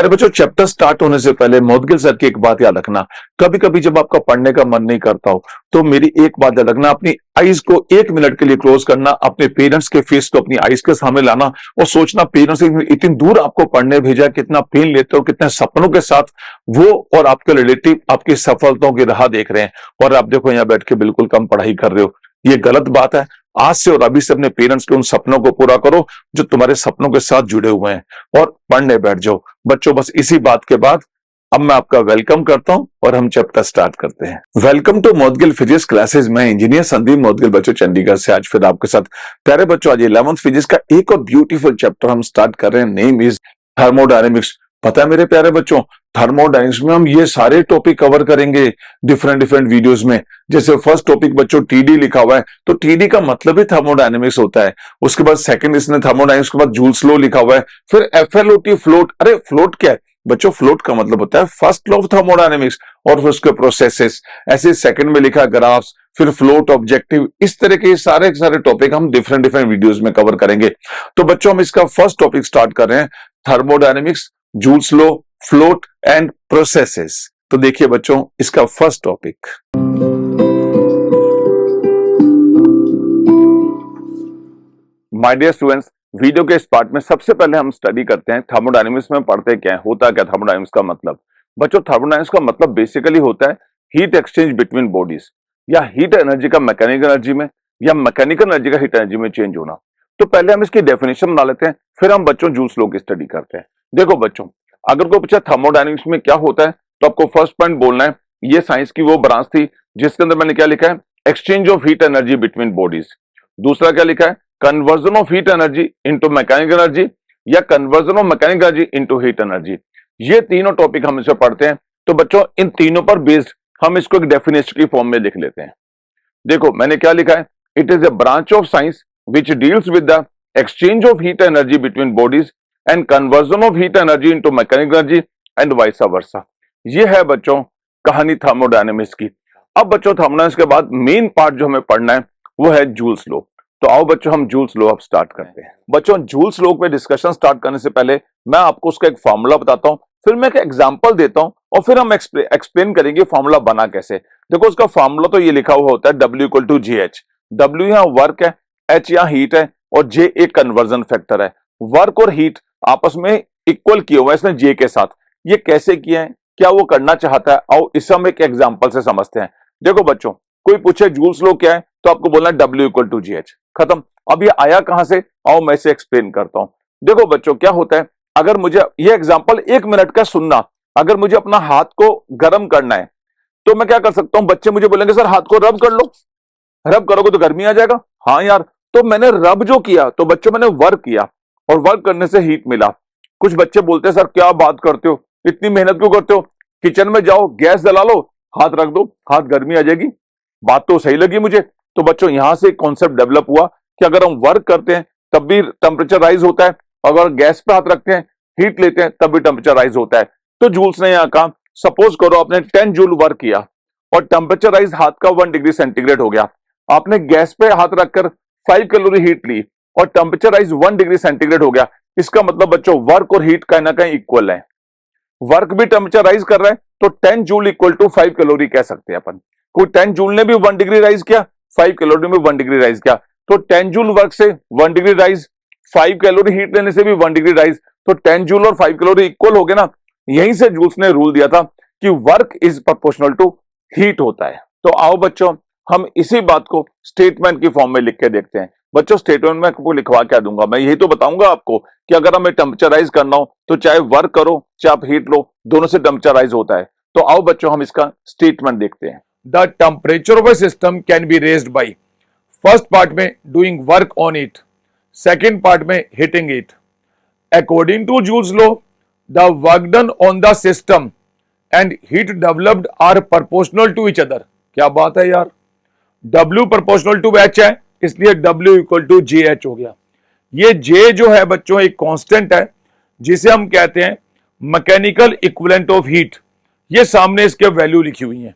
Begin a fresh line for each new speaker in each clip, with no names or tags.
प्यारे बच्चों, chapter start होने से पहले मौदगिल सर की एक बात याद रखना। कभी कभी जब आपका पढ़ने का मन नहीं करता हो तो मेरी एक बात याद रखना, अपनी आईज को 1 मिनट के लिए क्लोज करना, अपने पेरेंट्स के फेस को अपनी आईज के सामने लाना और सोचना पेरेंट्स इतनी दूर आपको पढ़ने भेजा, कितना पेन लेते हो, कितने सपनों के साथ वो और आपके रिलेटिव आपकी सफलताओं की राह देख रहे हैं और आप देखो यहाँ बैठ के बिल्कुल कम पढ़ाई कर रहे हो। ये गलत बात है। आज से और अभी से अपने पेरेंट्स के उन सपनों को पूरा करो जो तुम्हारे सपनों के साथ जुड़े हुए हैं और पढ़ने बैठ जाओ। बच्चों, बस इसी बात के बाद अब मैं आपका वेलकम करता हूं और हम चैप्टर स्टार्ट करते हैं। Welcome to Maudgil physics classes. मैं इंजीनियर संदीप मौदगिल बच्चों चंडीगढ़ से आज फिर आपके साथ। प्यारे बच्चों, आज 11th फिजिक्स का एक और ब्यूटीफुल चैप्टर हम स्टार्ट कर रहे हैं। Name is thermodynamics. पता है मेरे प्यारे बच्चों, थर्मोडायनेमिक्स में हम ये सारे टॉपिक कवर करेंगे डिफरेंट वीडियोस में। जैसे फर्स्ट टॉपिक बच्चों टीडी लिखा हुआ है, तो टीडी का मतलब ही थर्मोडायनेमिक्स होता है। उसके बाद सेकंड इसने थर्मोडायनेमिक्स के बाद जूल्स लॉ लिखा हुआ है। फिर एफएलओटी फ्लोट। अरे फ्लोट क्या है बच्चों? फ्लोट का मतलब होता है फर्स्ट लॉ ऑफ थर्मोडायनेमिक्स और फिर उसके प्रोसेसेस। ऐसे सेकंड में लिखा ग्राफ्स, फिर फ्लोट, ऑब्जेक्टिव, इस तरह के सारे टॉपिक हम डिफरेंट वीडियोस में कवर करेंगे। तो बच्चों हम इसका फर्स्ट टॉपिक स्टार्ट कर रहे हैं, thermodynamics, Joule's law, FLOT and processes. तो देखिए बच्चों इसका first topic. My dear students, video के इस पार्ट में सबसे पहले हम स्टडी करते हैं थर्मोडायनेमिक्स में पढ़ते क्या है, होता क्या थर्मोडायनेमिक्स का मतलब। बच्चों थर्मोडायनेमिक्स का मतलब बेसिकली होता है हीट एक्सचेंज बिटवीन बॉडीज, या हीट एनर्जी का मैकेनिकल एनर्जी में या मैकेनिकल एनर्जी का हीट एनर्जी में चेंज होना। तो पहले हम इसकी डेफिनेशन बना लेते हैं, फिर हम बच्चों जूल्स लॉ की स्टडी करते हैं। देखो बच्चों, अगर कोई पूछे थर्मोडायनेमिक्स में क्या होता है तो आपको फर्स्ट पॉइंट बोलना है, ये साइंस की वो ब्रांच थी जिसके अंदर मैंने क्या लिखा है, exchange of heat energy between bodies. दूसरा क्या लिखा है, conversion of heat energy into mechanical energy या conversion of mechanical energy into heat energy. ये तीनों टॉपिक हम इसमें पढ़ते हैं। तो बच्चों इन तीनों पर बेस्ड हम इसको एक डेफिनेशन की फॉर्म में लिख लेते हैं। देखो मैंने क्या लिखा है, it is a branch of science which deals with the exchange of heat energy between bodies and conversion of heat energy into mechanical energy and vice versa. ये है बच्चों कहानी थर्मोडायनेमिक्स की। अब बच्चों थर्मोडायनेमिक्स के बाद मेन पार्ट जो हमें पढ़ना है वो है जूल्स लॉ। तो आओ बच्चों हम जूल्स लॉ अब स्टार्ट करते हैं। बच्चों जूल्स लॉ पे डिस्कशन स्टार्ट करने से पहले मैं आपको उसका एक फॉर्मूला बताता हूं, फिर मैं एक एग्जांपल देता हूं और फिर हम एक्सप्लेन करेंगे फॉर्मूला बना कैसे। देखो उसका फॉर्मूला तो ये लिखा हुआ होता है W equal to GH। W यहाँ वर्क है, H यहाँ हीट है और J एक कन्वर्जन फैक्टर है। वर्क और हीट आपस में इक्वल किया हुआ है इसने J के साथ। ये कैसे किया है, क्या वो करना चाहता है, आओ इसे हम एक एग्जांपल से समझते हैं। देखो बच्चों, कोई पूछे जूल्स लॉ क्या है तो आपको बोलना है W इक्वल टू GH, खत्म। अब ये आया कहां से, आओ मैं इसे एक्सप्लेन करता हूं। देखो बच्चों क्या होता है, अगर मुझे ये एग्जांपल 1 मिनट का सुनना, अगर मुझे अपना हाथ को गर्म करना है तो मैं क्या कर सकता हूं, बच्चे मुझे बोलेंगे सर हाथ को रब कर लो, रब करोगे तो गर्मी आ जाएगा। हाँ यार, तो मैंने रब जो किया तो बच्चों मैंने वर्क किया और वर्क करने से हीट मिला। कुछ बच्चे बोलते हैं सर क्या बात करते हो, इतनी मेहनत क्यों करते हो, किचन में जाओ गैस जला लो, हाथ रख दो, हाथ गर्मी आ जाएगी। बात तो सही लगी मुझे। तो बच्चों यहां से एक कॉन्सेप्ट डेवलप हुआ कि अगर हम वर्क करते हैं तब भी टेम्परेचर राइज होता है, अगर गैस पे हाथ रखते हैं हीट लेते हैं तब भी टेम्परेचर राइज होता है। तो जूल्स ने यहां कहा, सपोज करो आपने 10 जूल वर्क किया और टेम्परेचर राइज हाथ का 1 डिग्री सेंटीग्रेड हो गया। आपने गैस पे हाथ रखकर 5 कैलोरी हीट ली और टेम्परेचर राइज 1 डिग्री सेंटीग्रेड हो गया। इसका मतलब बच्चों वर्क और हीट कहीं ना कहीं इक्वल है। वर्क भी टेम्परेचर राइज कर रहा है तो 10 जूल इक्वल टू 5 कैलोरी कह सकते हैं अपन। कोई 10 जूल ने भी 1 डिग्री राइज किया, 5 कैलोरी में 1 डिग्री राइज किया, तो 10 जूल वर्क से 1 डिग्री राइज, 5 कैलोरी हीट लेने से भी 1 डिग्री राइज, तो 10 जूल और 5 कैलोरी इक्वल हो गए ना। यहीं से जूल्स ने रूल दिया था कि work is proportional to heat होता है। तो आओ बच्चों हम इसी बात को स्टेटमेंट की फॉर्म में लिख के देखते हैं। बच्चों स्टेटमेंट में आपको लिखवा क्या दूंगा, मैं यही तो बताऊंगा आपको कि अगर हमें टेम्परेचराइज करना हो तो चाहे वर्क करो चाहे आप हीट लो, दोनों से टेम्परेचराइज होता है। तो आओ बच्चों हम इसका स्टेटमेंट देखते हैं। The temperature of a system can be raised by, first part में doing work on it, second part में heating it. According to Joule's law the work done on the system and heat developed are proportional to each other. क्या बात है यार, W proportional to H है इसलिए W equal to GH हो गया। ये J जो है बच्चों एक कांस्टेंट है जिसे हम कहते हैं मैकेनिकल इक्विवेलेंट ऑफ हीट। ये सामने इसके वैल्यू लिखी हुई है।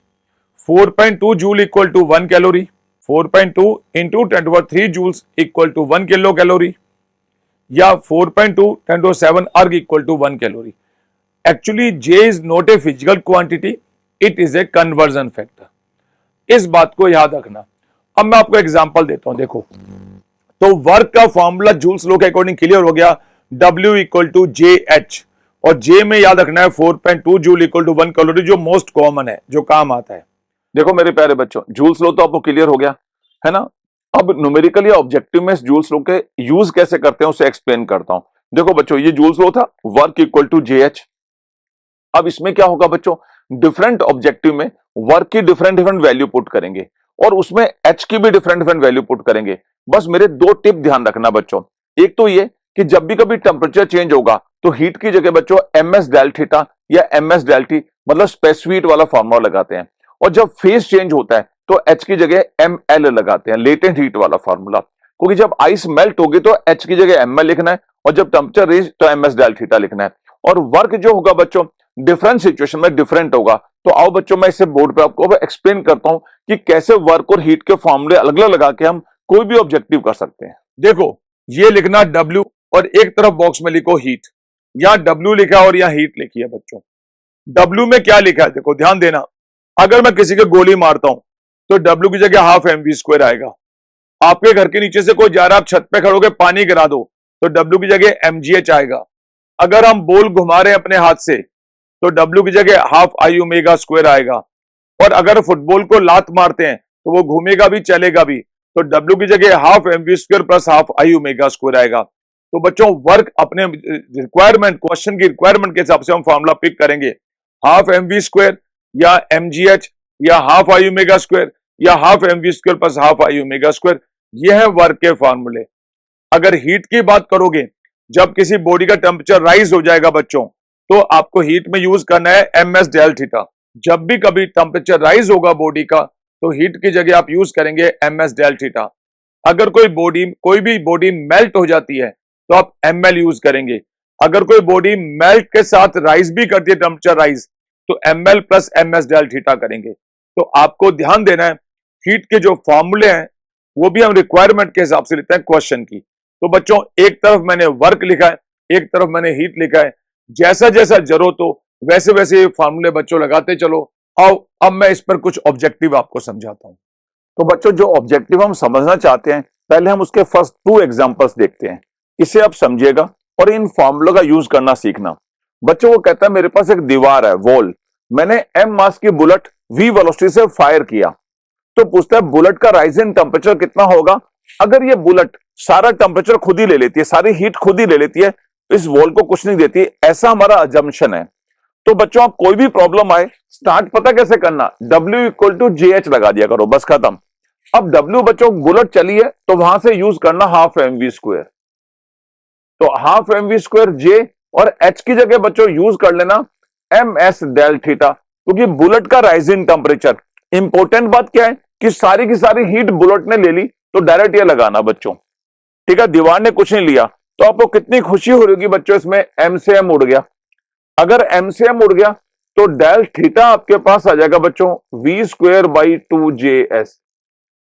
4.2 joule equal to 1 calorie, 4.2 into 10³ joules equal to 1 kilo calorie, या 4.2 10⁷ erg equal to 1 calorie.
Actually J is not a physical quantity, it is a conversion factor. इस बात को याद रखना। अब मैं आपको एग्जांपल देता हूं, देखो तो वर्क का फॉर्मूला जूल्स लॉ के अकॉर्डिंग क्लियर हो गया, W equal to J H, और जे में याद रखना है 4.2 जूल इक्वल टू 1 कैलोरी, जो मोस्ट कॉमन है, जो काम आता है।
देखो मेरे प्यारे बच्चों, जूल्स लॉ तो आपको क्लियर हो गया है ना। अब न्यूमेरिकली ऑब्जेक्टिव में जूल्स लॉ के यूज कैसे करते हैं उसे एक्सप्लेन करता हूं। देखो बच्चों, ये जूल्स लॉ था, work equal to J H. अब इसमें क्या होगा बच्चों, डिफरेंट ऑब्जेक्टिव में वर्क की डिफरेंट डिफरेंट वैल्यू पुट करेंगे और उसमें एच की भी डिफरेंट डिफरेंट वैल्यू पुट करेंगे। बस मेरे दो टिप ध्यान रखना बच्चों। एक तो ये कि जब भी कभी टेम्परेचर चेंज होगा तो हीट की जगह बच्चों एम एस डेल थीटा या एम एस डेल टी मतलब स्पेसिफिक वाला फॉर्मूला लगाते हैं, और जब फेज चेंज होता है तो एच की जगह एम एल लगाते हैं, लेटेंट हीट वाला फॉर्मूला। क्योंकि जब आइस मेल्ट होगी तो एच की जगह एम एल लिखना है, और जब टेम्परेचर रेज तो एम एस डेल थीटा लिखना है। और वर्क जो होगा बच्चों डिफरेंट सिचुएशन में डिफरेंट होगा। तो आओ बच्चों, मैं इसे बोर्ड पे आपको एक्सप्लेन करता हूं कि कैसे वर्क और हीट के फॉर्मूले अलग अलग लगा के हम कोई भी ऑब्जेक्टिव कर सकते हैं।
देखो ये लिखना W और एक तरफ बॉक्स में लिखो हीट, यहां W लिखा और यहां हीट लिखी है बच्चों। W में क्या लिखा है देखो ध्यान देना, अगर मैं किसी के गोली मारता हूं तो W की जगह हाफ mv² आएगा। आपके घर के नीचे से कोई जा रहा है, आप छत पे खड़े होकर पानी गिरा दो तो W की जगह mgh आएगा। अगर हम बॉल घुमा रहे हैं अपने हाथ से तो W की जगह हाफ I⍵² आएगा। और अगर फुटबॉल को लात मारते हैं तो वो घूमेगा भी चलेगा भी, तो W की जगह half mv² plus half I⍵² आएगा। तो बच्चों वर्क अपने रिक्वायरमेंट, क्वेश्चन की रिक्वायरमेंट के हिसाब से हम फॉर्मूला पिक करेंगे, हाफ mv² या mgh या हाफ I⍵² या half mv² plus half I⍵²। ये है वर्क के फॉर्मूले। अगर हीट की बात करोगे, जब किसी बॉडी का टेम्परेचर राइज हो जाएगा बच्चों तो आपको हीट में यूज करना है एम एस डेल थीटा। जब भी कभी टेम्परेचर राइज होगा बॉडी का तो हीट की जगह आप यूज करेंगे एम एस डेल थीटा। अगर कोई भी बॉडी मेल्ट हो जाती है तो आप एम एल यूज करेंगे। अगर कोई बॉडी मेल्ट के साथ राइज भी करती है टेम्परेचर राइज तो M L plus M S del theta करेंगे। तो आपको ध्यान देना है, हीट के जो फॉर्मूले हैं वो भी हम रिक्वायरमेंट के हिसाब से लेते हैं क्वेश्चन की। तो बच्चों एक तरफ मैंने वर्क लिखा है, एक तरफ मैंने हीट लिखा है, जैसा जैसा जरूरत हो वैसे वैसे ये फॉर्मूले बच्चों लगाते चलो। आओ अब मैं इस पर कुछ ऑब्जेक्टिव आपको समझाता हूं।
तो बच्चों जो ऑब्जेक्टिव हम समझना चाहते हैं, पहले हम उसके फर्स्ट 2 एग्जांपल्स देखते हैं। इसे आप समझिएगा और इन फॉर्मूलों का यूज करना सीखना। बच्चों वो कहता है मेरे पास एक दीवार है, वॉल, मैंने एम मास की बुलेट v वेलोसिटी से फायर किया, तो पूछता है बुलेट का राइजिंग टेम्परेचर कितना होगा। अगर ये बुलेट सारा टेम्परेचर खुद ही ले लेती है, सारी हीट खुद ही ले लेती है, इस वॉल को कुछ नहीं देती, ऐसा हमारा अजम्पशन है। तो बच्चों आप कोई भी प्रॉब्लम आए, स्टार्ट पता कैसे करना, W equal to J H लगा दिया करो, बस खत्म। अब W बच्चों बुलेट चली है तो वहां से यूज करना हाफ mv²। तो हाफ mv² जे और h की जगह बच्चों यूज कर लेना एम एस डेल थीटा, क्योंकि बुलेट का राइजिंग टेम्परेचर। इंपॉर्टेंट बात क्या है कि सारी की सारी हीट बुलेट ने ले ली, तो डायरेक्ट ये लगाना बच्चों, ठीक है। दीवार ने कुछ नहीं लिया, तो आपको कितनी खुशी हो रही होगी बच्चों, इसमें m से m उड़ गया। अगर m से m उड़ गया तो डेल थीटा आपके पास आ जाएगा बच्चों v²/2js।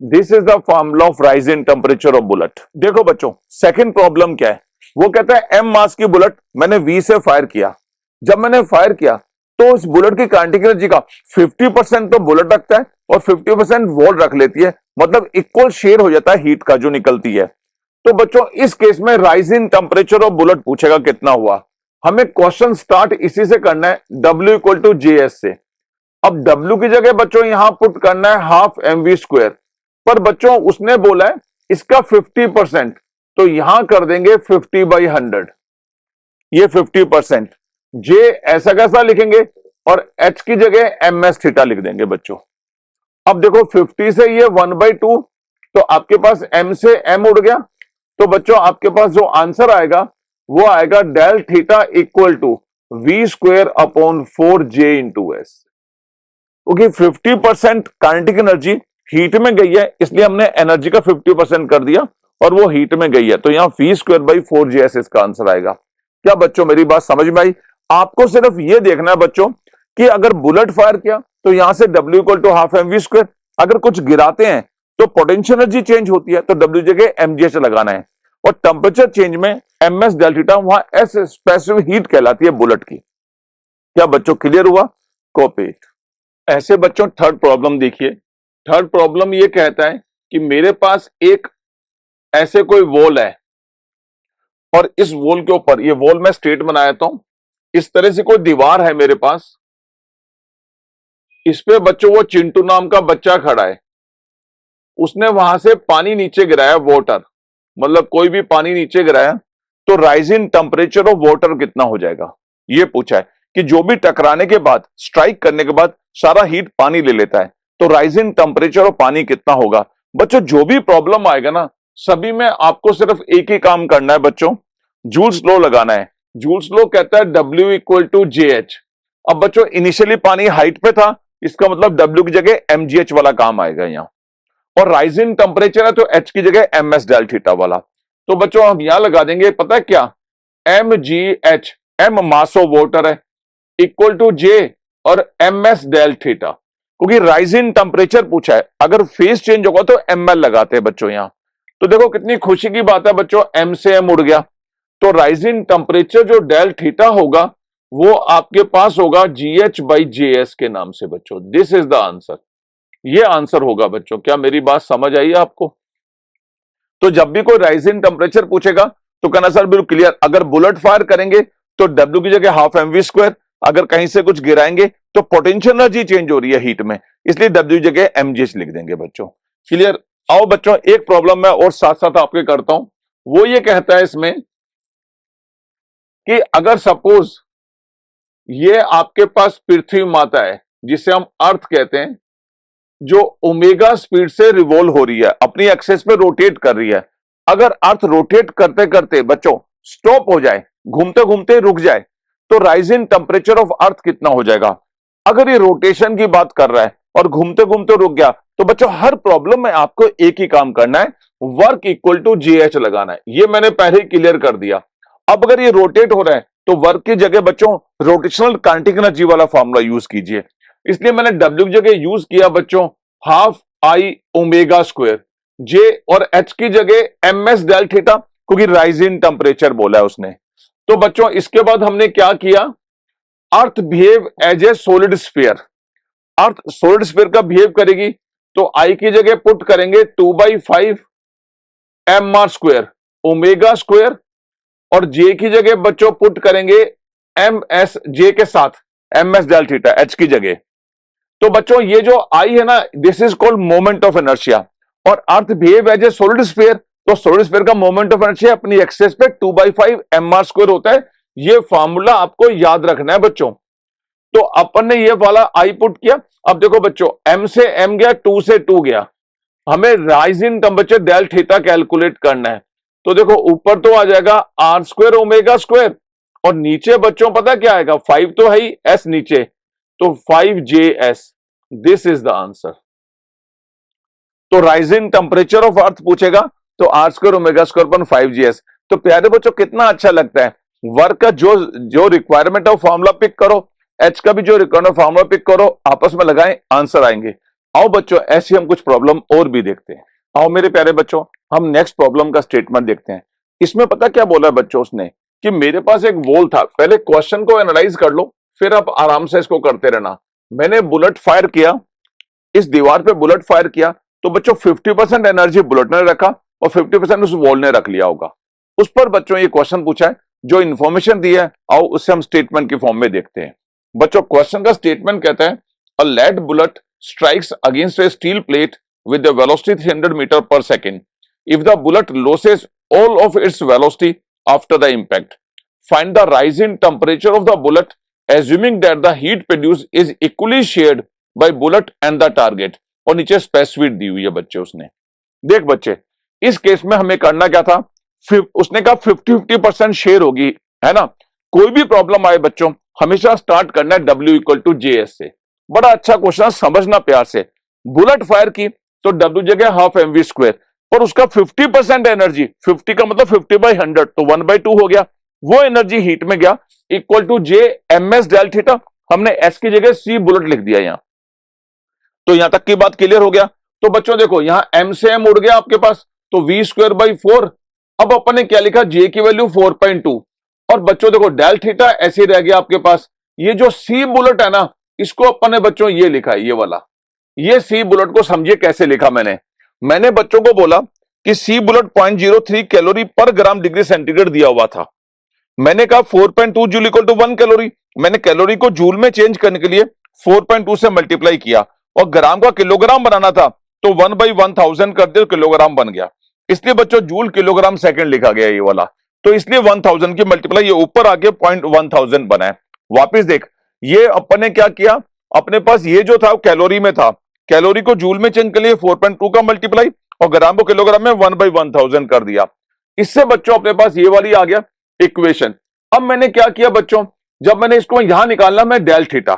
This is the formula of rising temperature of bullet. देखो बच्चों सेकंड प्रॉब्लम क्या है, वो कहता है m मास की बुलेट मैंने v से फायर किया। जब मैंने फायर किया तो उस बुलेट की काइनेटिक एनर्जी का 50% तो बुलेट रखता है और 50% वॉल रख लेती है, मतलब इक्वल शेयर हो जाता है हीट का जो निकलती है। तो बच्चों इस केस में राइजिंग टेम्परेचर ऑफ बुलेट पूछेगा कितना हुआ। हमें क्वेश्चन स्टार्ट इसी से करना है, W equal to J S से। अब W की जगह बच्चों यहां पुट करना है हाफ mv², पर बच्चों उसने बोला है इसका 50%, तो यहां कर देंगे 50/100, ये 50%। जे ऐसा कैसा लिखेंगे और h की जगह एम एस थीटा लिख देंगे बच्चों। अब देखो 50 से ये 1/2, तो आपके पास m से m उड़ गया, तो बच्चों आपके पास जो आंसर आएगा वो आएगा del theta equal to v²/4j into S. क्योंकि 50% काइनेटिक एनर्जी हीट में गई है, इसलिए हमने एनर्जी का 50% कर दिया और वो हीट में गई है, तो यहां v²/4js इसका आंसर आएगा। क्या बच्चों मेरी बात समझ में आई? आपको सिर्फ ये देखना है बच्चों कि अगर बुलेट फायर किया तो यहां से W equal to half mv², अगर कुछ गिराते हैं तो पोटेंशियल एनर्जी चेंज होती है, तो W जगह mgh लगाना है, और टेम्परेचर चेंज में ms डेल थीटा, वहां s स्पेसिफिक हीट कहलाती है बुलेट की। क्या बच्चों क्लियर हुआ? Copy it. ऐसे बच्चों थर्ड प्रॉब्लम देखिए। थर्ड प्रॉब्लम ये कहता है कि मेरे पास एक ऐसे कोई वॉल है और इस वॉल के ऊपर, ये वॉल मैं स्ट्रेट बनाया था, इस तरह से कोई दीवार है मेरे पास, इस पे बच्चों वो चिंटू नाम का बच्चा खड़ा है, उसने वहां से पानी नीचे गिराया, वाटर, मतलब कोई भी पानी नीचे गिराया, तो राइजिंग टेम्परेचर ऑफ वाटर कितना हो जाएगा, ये पूछा है कि जो भी टकराने के बाद, स्ट्राइक करने के बाद सारा हीट पानी ले लेता है, तो राइजिंग टेम्परेचर ऑफ पानी कितना होगा। बच्चों जो भी प्रॉब्लम आएगा ना, सभी में आपको सिर्फ एक ही काम करना है बच्चों, जूल्स लॉ लगाना है। जूल्स लॉ कहता है W इक्वल टू JH। अब बच्चों इनिशियली पानी हाइट पे था, इसका मतलब W की जगह mgh वाला काम आएगा यहां, और राइजिंग टेम्परेचर है तो H की जगह ms डेल थीटा वाला। तो बच्चों हम यहां लगा देंगे, पता है क्या, mgh, m mass of water है, इक्वल टू J और ms डेल थीटा, क्योंकि राइजिंग टेम्परेचर पूछा है, अगर फेज चेंज होगा तो ml लगाते हैं बच्चों यहां। तो देखो कितनी खुशी की बात है बच्चों, m से m उड़ गया, तो राइजिंग टेम्परेचर जो डेल थीटा होगा वो आपके पास होगा GH बाई JS के नाम से बच्चों। दिस इज द आंसर, ये आंसर होगा बच्चों। क्या मेरी बात समझ आई आपको? तो जब भी कोई राइजिंग टेम्परेचर पूछेगा तो कहना सर बिल्कुल क्लियर, अगर बुलेट फायर करेंगे तो W की जगह हाफ mv², अगर कहीं से कुछ गिराएंगे तो पोटेंशियल एनर्जी चेंज हो रही है हीट में, इसलिए W की जगह mgh लिख देंगे बच्चों। क्लियर? आओ बच्चों एक प्रॉब्लम मैं और साथ साथ आपके करता हूं, वो ये कहता है इसमें कि अगर सपोज ये आपके पास पृथ्वी माता है, जिसे हम अर्थ कहते हैं, जो ओमेगा स्पीड से रिवॉल्व हो रही है, अपनी एक्सेस में रोटेट कर रही है, अगर अर्थ रोटेट करते करते बच्चों स्टॉप हो जाए, घूमते घूमते रुक जाए, तो राइजिंग टेम्परेचर ऑफ अर्थ कितना हो जाएगा। अगर ये रोटेशन की बात कर रहा है और घूमते घूमते रुक गया, तो बच्चों हर प्रॉब्लम में आपको एक ही काम करना है, वर्क इक्वल टू JH लगाना है। ये मैंने पहले ही क्लियर कर दिया। अब अगर ये रोटेट हो रहा है तो वर्क की जगह बच्चों रोटेशनल काइनेटिक एनर्जी वाला फॉर्मूला यूज कीजिए, इसलिए मैंने W की जगह यूज किया बच्चों half I omega square, J और H की जगह ms डेल थीटा, क्योंकि राइजिंग टेम्परेचर बोला है उसने। तो बच्चों इसके बाद हमने क्या किया, earth behave as a solid sphere, earth solid sphere का बिहेव करेगी, तो I की जगह पुट करेंगे 2/5 mr² ओमेगा स्क्वायर, और J की जगह बच्चों पुट करेंगे ms, J के साथ ms डेल थीटा H की जगह। तो बच्चों ये जो I है ना, this is called moment of inertia, और earth behave as a solid sphere, तो सॉलिड स्फीयर का मोमेंट ऑफ इनर्शिया अपनी एक्सेस पे 2/5 mr² होता है। ये फार्मूला आपको याद रखना है बच्चों। तो अपन ने ये वाला I पुट किया। अब देखो बच्चों m से m गया, 2 से 2 गया, हमें rising temperature del theta calculate करना है। तो देखो ऊपर तो आ जाएगा r² ओमेगा स्क्वायर, और नीचे बच्चों पता क्या आएगा, 5 तो है ही, s नीचे, तो 5JS। This is the answer. तो राइजिंग टेम्परेचर ऑफ अर्थ पूछेगा तो r² ओमेगा स्क्वायर पर 5JS। तो प्यारे बच्चों कितना अच्छा लगता है, वर्क का जो रिक्वायरमेंट ऑफ फॉर्मूला पिक करो, H का भी जो रिक्वायरमेंट फॉर्मूला पिक करो, आपस में लगाएं, आंसर आएंगे। आओ बच्चों ऐसी हम कुछ प्रॉब्लम और भी देखते हैं। आओ मेरे प्यारे बच्चों हम नेक्स्ट प्रॉब्लम का स्टेटमेंट देखते हैं। इसमें पता क्या बोला है बच्चों उसने, कि मेरे पास एक वॉल था, पहले क्वेश्चन को एनालाइज कर लो फिर आप आराम से इसको करते रहना। मैंने बुलेट फायर किया, इस दीवार पे बुलेट फायर किया, तो बच्चों 50% एनर्जी बुलेट ने रखा और 50% उस वॉल ने रख लिया होगा। उस पर बच्चों ये क्वेश्चन पूछा है, जो इन्फॉर्मेशन दी है आओ उससे हम स्टेटमेंट की फॉर्म में देखते हैं। बच्चों क्वेश्चन का स्टेटमेंट कहता है, a lead bullet strikes against a steel plate with a velocity 300 meter per second. If the bullet loses all of its velocity after the impact, find the rising temperature of the bullet, assuming that the heat produced is equally shared by bullet and the target. और नीचे specific दी हुई है बच्चे उसने। देख बच्चे इस case में हमें करना क्या था, उसने कहा 50-50% शेयर होगी, है ना। कोई भी प्रॉब्लम आए बच्चों हमेशा स्टार्ट करना है W इक्वल टू JS से। बड़ा अच्छा क्वेश्चन, समझना प्यार से। बुलेट फायर की तो W जगह हाफ mv², पर उसका 50% एनर्जी, 50 का मतलब 50/100, तो 1/2 हो गया, वो एनर्जी हीट में गया, equal to J ms del theta, हमने S की जगह C बुलेट लिख दिया यहां। तो यहां तक की बात क्लियर हो गया। तो बच्चों देखो यहां m से m उड़ गया आपके पास, तो v²/4। अब अपन ने क्या लिखा, J की वैल्यू 4.2, और बच्चों देखो डेल थीटा ऐसे रह गया आपके पास, ये जो सी बुलेट है ना, इसको अपन ने बच्चों ये लिखा है, ये वाला, ये सी बुलेट को समझिए कैसे लिखा मैंने बच्चों को बोला कि सी बुलेट 0.03 कैलोरी पर ग्राम डिग्री सेंटीग्रेड दिया हुआ था। मैंने कहा 4.2 जूल इक्वल टू 1 कैलोरी। मैंने कैलोरी को जूल में चेंज करने के लिए 4.2 से मल्टीप्लाई किया और ग्राम का किलोग्राम बनाना था तो 1/1000 कर दिया, किलोग्राम बन गया। इसलिए बच्चों जूल किलोग्राम सेकंड लिखा गया ये वाला, तो इसलिए 1000 की मल्टीप्लाई ये ऊपर आके 0.1000 बना है। वापिस देख, ये अपन ने क्या किया, अपने पास ये जो था कैलोरी में था, कैलोरी को जूल में चेंज के लिए 4.2 का मल्टीप्लाई और ग्राम को किलोग्राम में 1/1000 कर दिया। इससे बच्चों अपने पास ये वाली आ गया इक्वेशन। अब मैंने क्या किया बच्चों, जब मैंने इसको यहां निकालना, मैं डेल थीटा,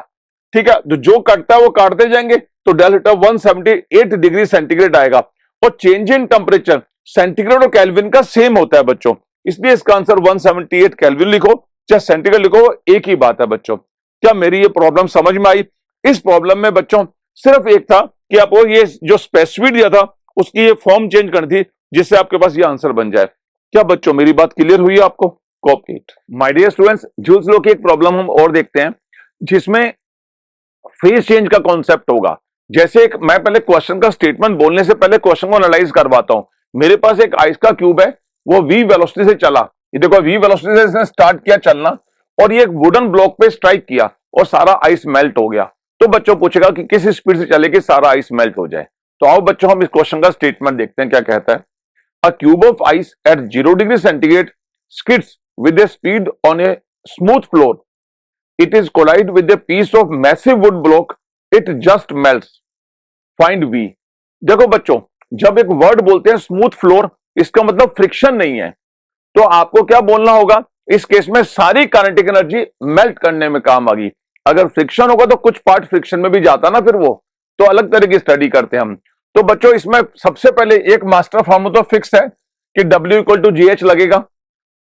ठीक है, तो जो कटता है वो काटते जाएंगे, तो डेल थीटा 178 डिग्री सेंटीग्रेड आएगा। और चेंज इन टेम्परेचर सेंटीग्रेड और केल्विन का सेम होता है बच्चों, इसलिए इसका आंसर 178 केल्विन लिखो चाहे सेंटीग्रेड लिखो, एक ही बात है बच्चों। क्या मेरी ये प्रॉब्लम समझ में आई? इस प्रॉब्लम में बच्चों सिर्फ एक था कि आपको ये जो स्पेसिफिक दिया था उसकी ये फॉर्म चेंज करनी थी जिससे आपके पास ये आंसर बन जाए। क्या बच्चों मेरी बात क्लियर हुई आपको? Copy it my dear students, Joule's law की एक प्रॉब्लम हम और देखते हैं जिसमें फेज चेंज का कॉन्सेप्ट होगा। जैसे एक मैं पहले क्वेश्चन का स्टेटमेंट बोलने से पहले क्वेश्चन को एनालाइज करवाता हूं। मेरे पास एक आइस का क्यूब है, वो v वेलोसिटी से चला, ये देखो v वेलोसिटी से इसने स्टार्ट किया चलना और ये एक वुडन ब्लॉक पे स्ट्राइक किया और सारा आइस मेल्ट हो गया। तो बच्चों पूछेगा कि किस स्पीड से चले कि सारा आइस मेल्ट हो जाए। तो आओ बच्चों हम इस क्वेश्चन का स्टेटमेंट देखते हैं क्या कहता है। अ cube of ice eight 0 degree centigrade skids with a speed on a smooth floor. It is collide with a piece of massive wood block. It just melts. Find V. देखो बच्चों, जब एक वर्ड बोलते हैं स्मूथ फ्लोर, इसका मतलब friction नहीं है, तो आपको क्या बोलना होगा, इस केस में सारी काइनेटिक एनर्जी मेल्ट करने में काम आ गई। अगर फ्रिक्शन होगा तो कुछ पार्ट फ्रिक्शन में भी जाता ना, फिर वो तो अलग तरह की स्टडी करते हैं हम। तो बच्चों इसमें सबसे पहले एक मास्टर फॉर्मूला तो फिक्स है कि W इक्वल टू GH लगेगा।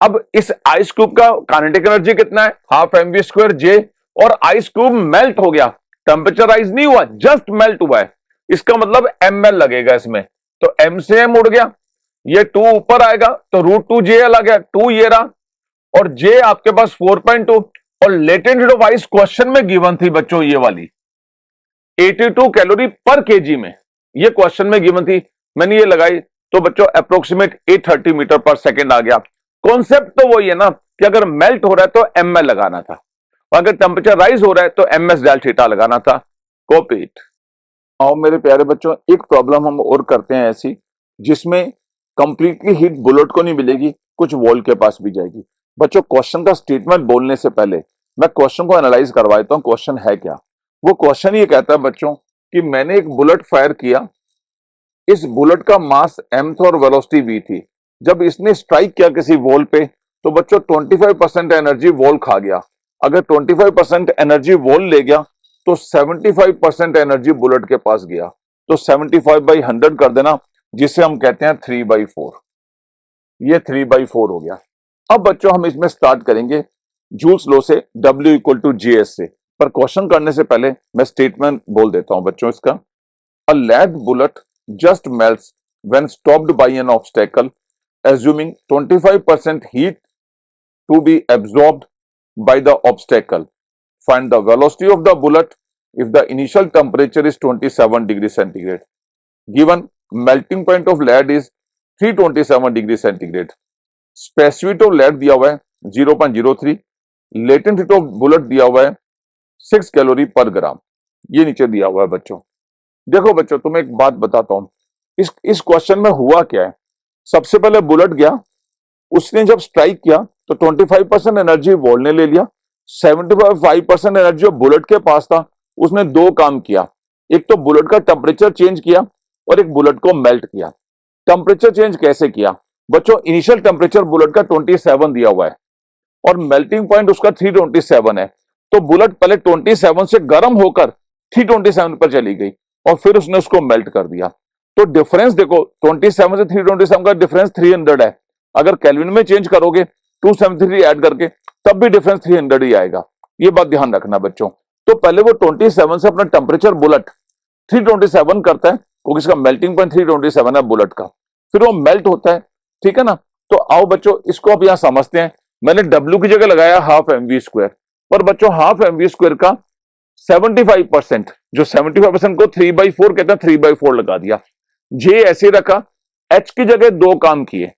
अब इस आइस क्यूब का काइनेटिक एनर्जी कितना है, हाफ mv² J, और आइस क्यूब मेल्ट हो गया, टेम्परेचर राइज नहीं हुआ, जस्ट मेल्ट हुआ है, इसका मतलब ml लगेगा इसमें। तो m से m उड़ गया, ये 2 ऊपर आएगा तो √2JL आ गया, 2 ये रहा, और J आपके पास 4.2, और latent heat of ice question में गिवन थी बच्चों ये वाली 82 कैलोरी पर केजी में, ये क्वेश्चन में गिवन थी, मैंने ये लगाई तो बच्चों अप्रोक्सीमेट 830 मीटर पर सेकेंड आ गया। कॉन्सेप्ट तो वही है ना कि अगर मेल्ट हो रहा है तो ml लगाना था, और अगर टेम्परेचर राइज हो रहा है तो ms डेल थीटा लगाना था। Copy it. और मेरे प्यारे बच्चों एक प्रॉब्लम हम और करते हैं ऐसी जिसमें कंप्लीटली हीट बुलेट को नहीं मिलेगी, कुछ वॉल के पास भी जाएगी। बच्चों क्वेश्चन का स्टेटमेंट बोलने से पहले मैं क्वेश्चन को एनालाइज करवाता हूं, क्वेश्चन है क्या। वो क्वेश्चन ये कहता है बच्चों कि मैंने एक बुलेट फायर किया, इस बुलेट का मास m था और वेलोसिटी v थी। जब इसने स्ट्राइक किया किसी वॉल पे तो बच्चों 25% एनर्जी वॉल खा गया। अगर 25% एनर्जी वॉल ले गया तो 75% एनर्जी बुलेट के पास गया, तो 75/100 कर देना, जिसे हम कहते हैं 3/4। ये 3/4 हो गया। अब बच्चों हम इसमें स्टार्ट करेंगे जूल्स लॉ से, W इक्वल टू GH से, पर क्वेश्चन करने से पहले मैं स्टेटमेंट बोल देता हूं बच्चों इसका। अ lead bullet just melts when stopped by an obstacle, assuming 25% heat to be absorbed by the obstacle. Find the velocity of the bullet if the initial temperature is 27 degree centigrade. Given melting point of lead is 327 degree centigrade. Specificity of lead दिया हुआ है 0.03, latent heat of bullet दिया हुआ है 6 calorie पर ग्राम, ये नीचे दिया हुआ है बच्चों। देखो बच्चों तुम्हें एक बात बताता हूं, इस क्वेश्चन में हुआ क्या है। सबसे पहले बुलेट गया, उसने जब स्ट्राइक किया तो 25% एनर्जी वॉल ने ले लिया, 75% एनर्जी जो बुलेट के पास था उसने दो काम किया, एक तो बुलेट का टेम्परेचर चेंज किया और एक बुलेट को मेल्ट किया। टेम्परेचर चेंज कैसे किया बच्चों, इनिशियल टेम्परेचर बुलेट का 27 दिया हुआ है और मेल्टिंग पॉइंट उसका 327 है, तो बुलेट पहले 27 से गर्म होकर 327 पर चली गई और फिर उसने उसको मेल्ट कर दिया। तो डिफरेंस देखो 27 से 327 का डिफरेंस 300 है, अगर केल्विन में चेंज करोगे 273 ऐड करके तब भी डिफरेंस 300 ही आएगा, ये बात ध्यान रखना बच्चों। तो पहले वो 27 से अपना टेम्परेचर बुलेट 327 करता है क्योंकि इसका मेल्टिंग पॉइंट 327 है बुलेट का, फिर वो मेल्ट होता है, ठीक है ना। तो आओ बच्चों इसको अब यहां समझते हैं। मैंने W की जगह लगाया हाफ mv², पर बच्चों हाफ एमवी स्क्वायर का 75%, जो 75% को 3/4 कहते हैं, 3/4 लगा दिया। जे ऐसे रखा, एच की जगह दो काम किए।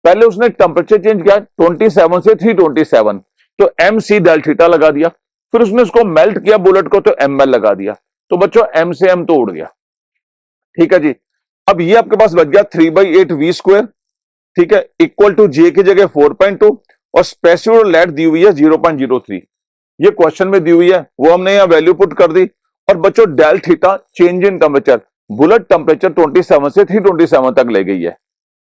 पहले उसने टेम्परेचर चेंज किया 27 से 327, तो एम सी डेल थीटा लगा दिया। फिर उसने उसको मेल्ट किया बुलेट को, तो एम एल लगा दिया। तो बच्चों एम से एम तो उड़ गया, ठीक है जी। अब ये आपके पास बच गया 3/8 वी स्क्वायर, ठीक है, इक्वल टू जे की जगह 4.2 और स्पेसिफिक लेट दी हुई है 0.03। ये क्वेश्चन में दी हुई है, वो हमने यहां वैल्यू पुट कर दी। और बच्चों del theta change in temperature, bullet temperature 27 से 327 तक ले गई है,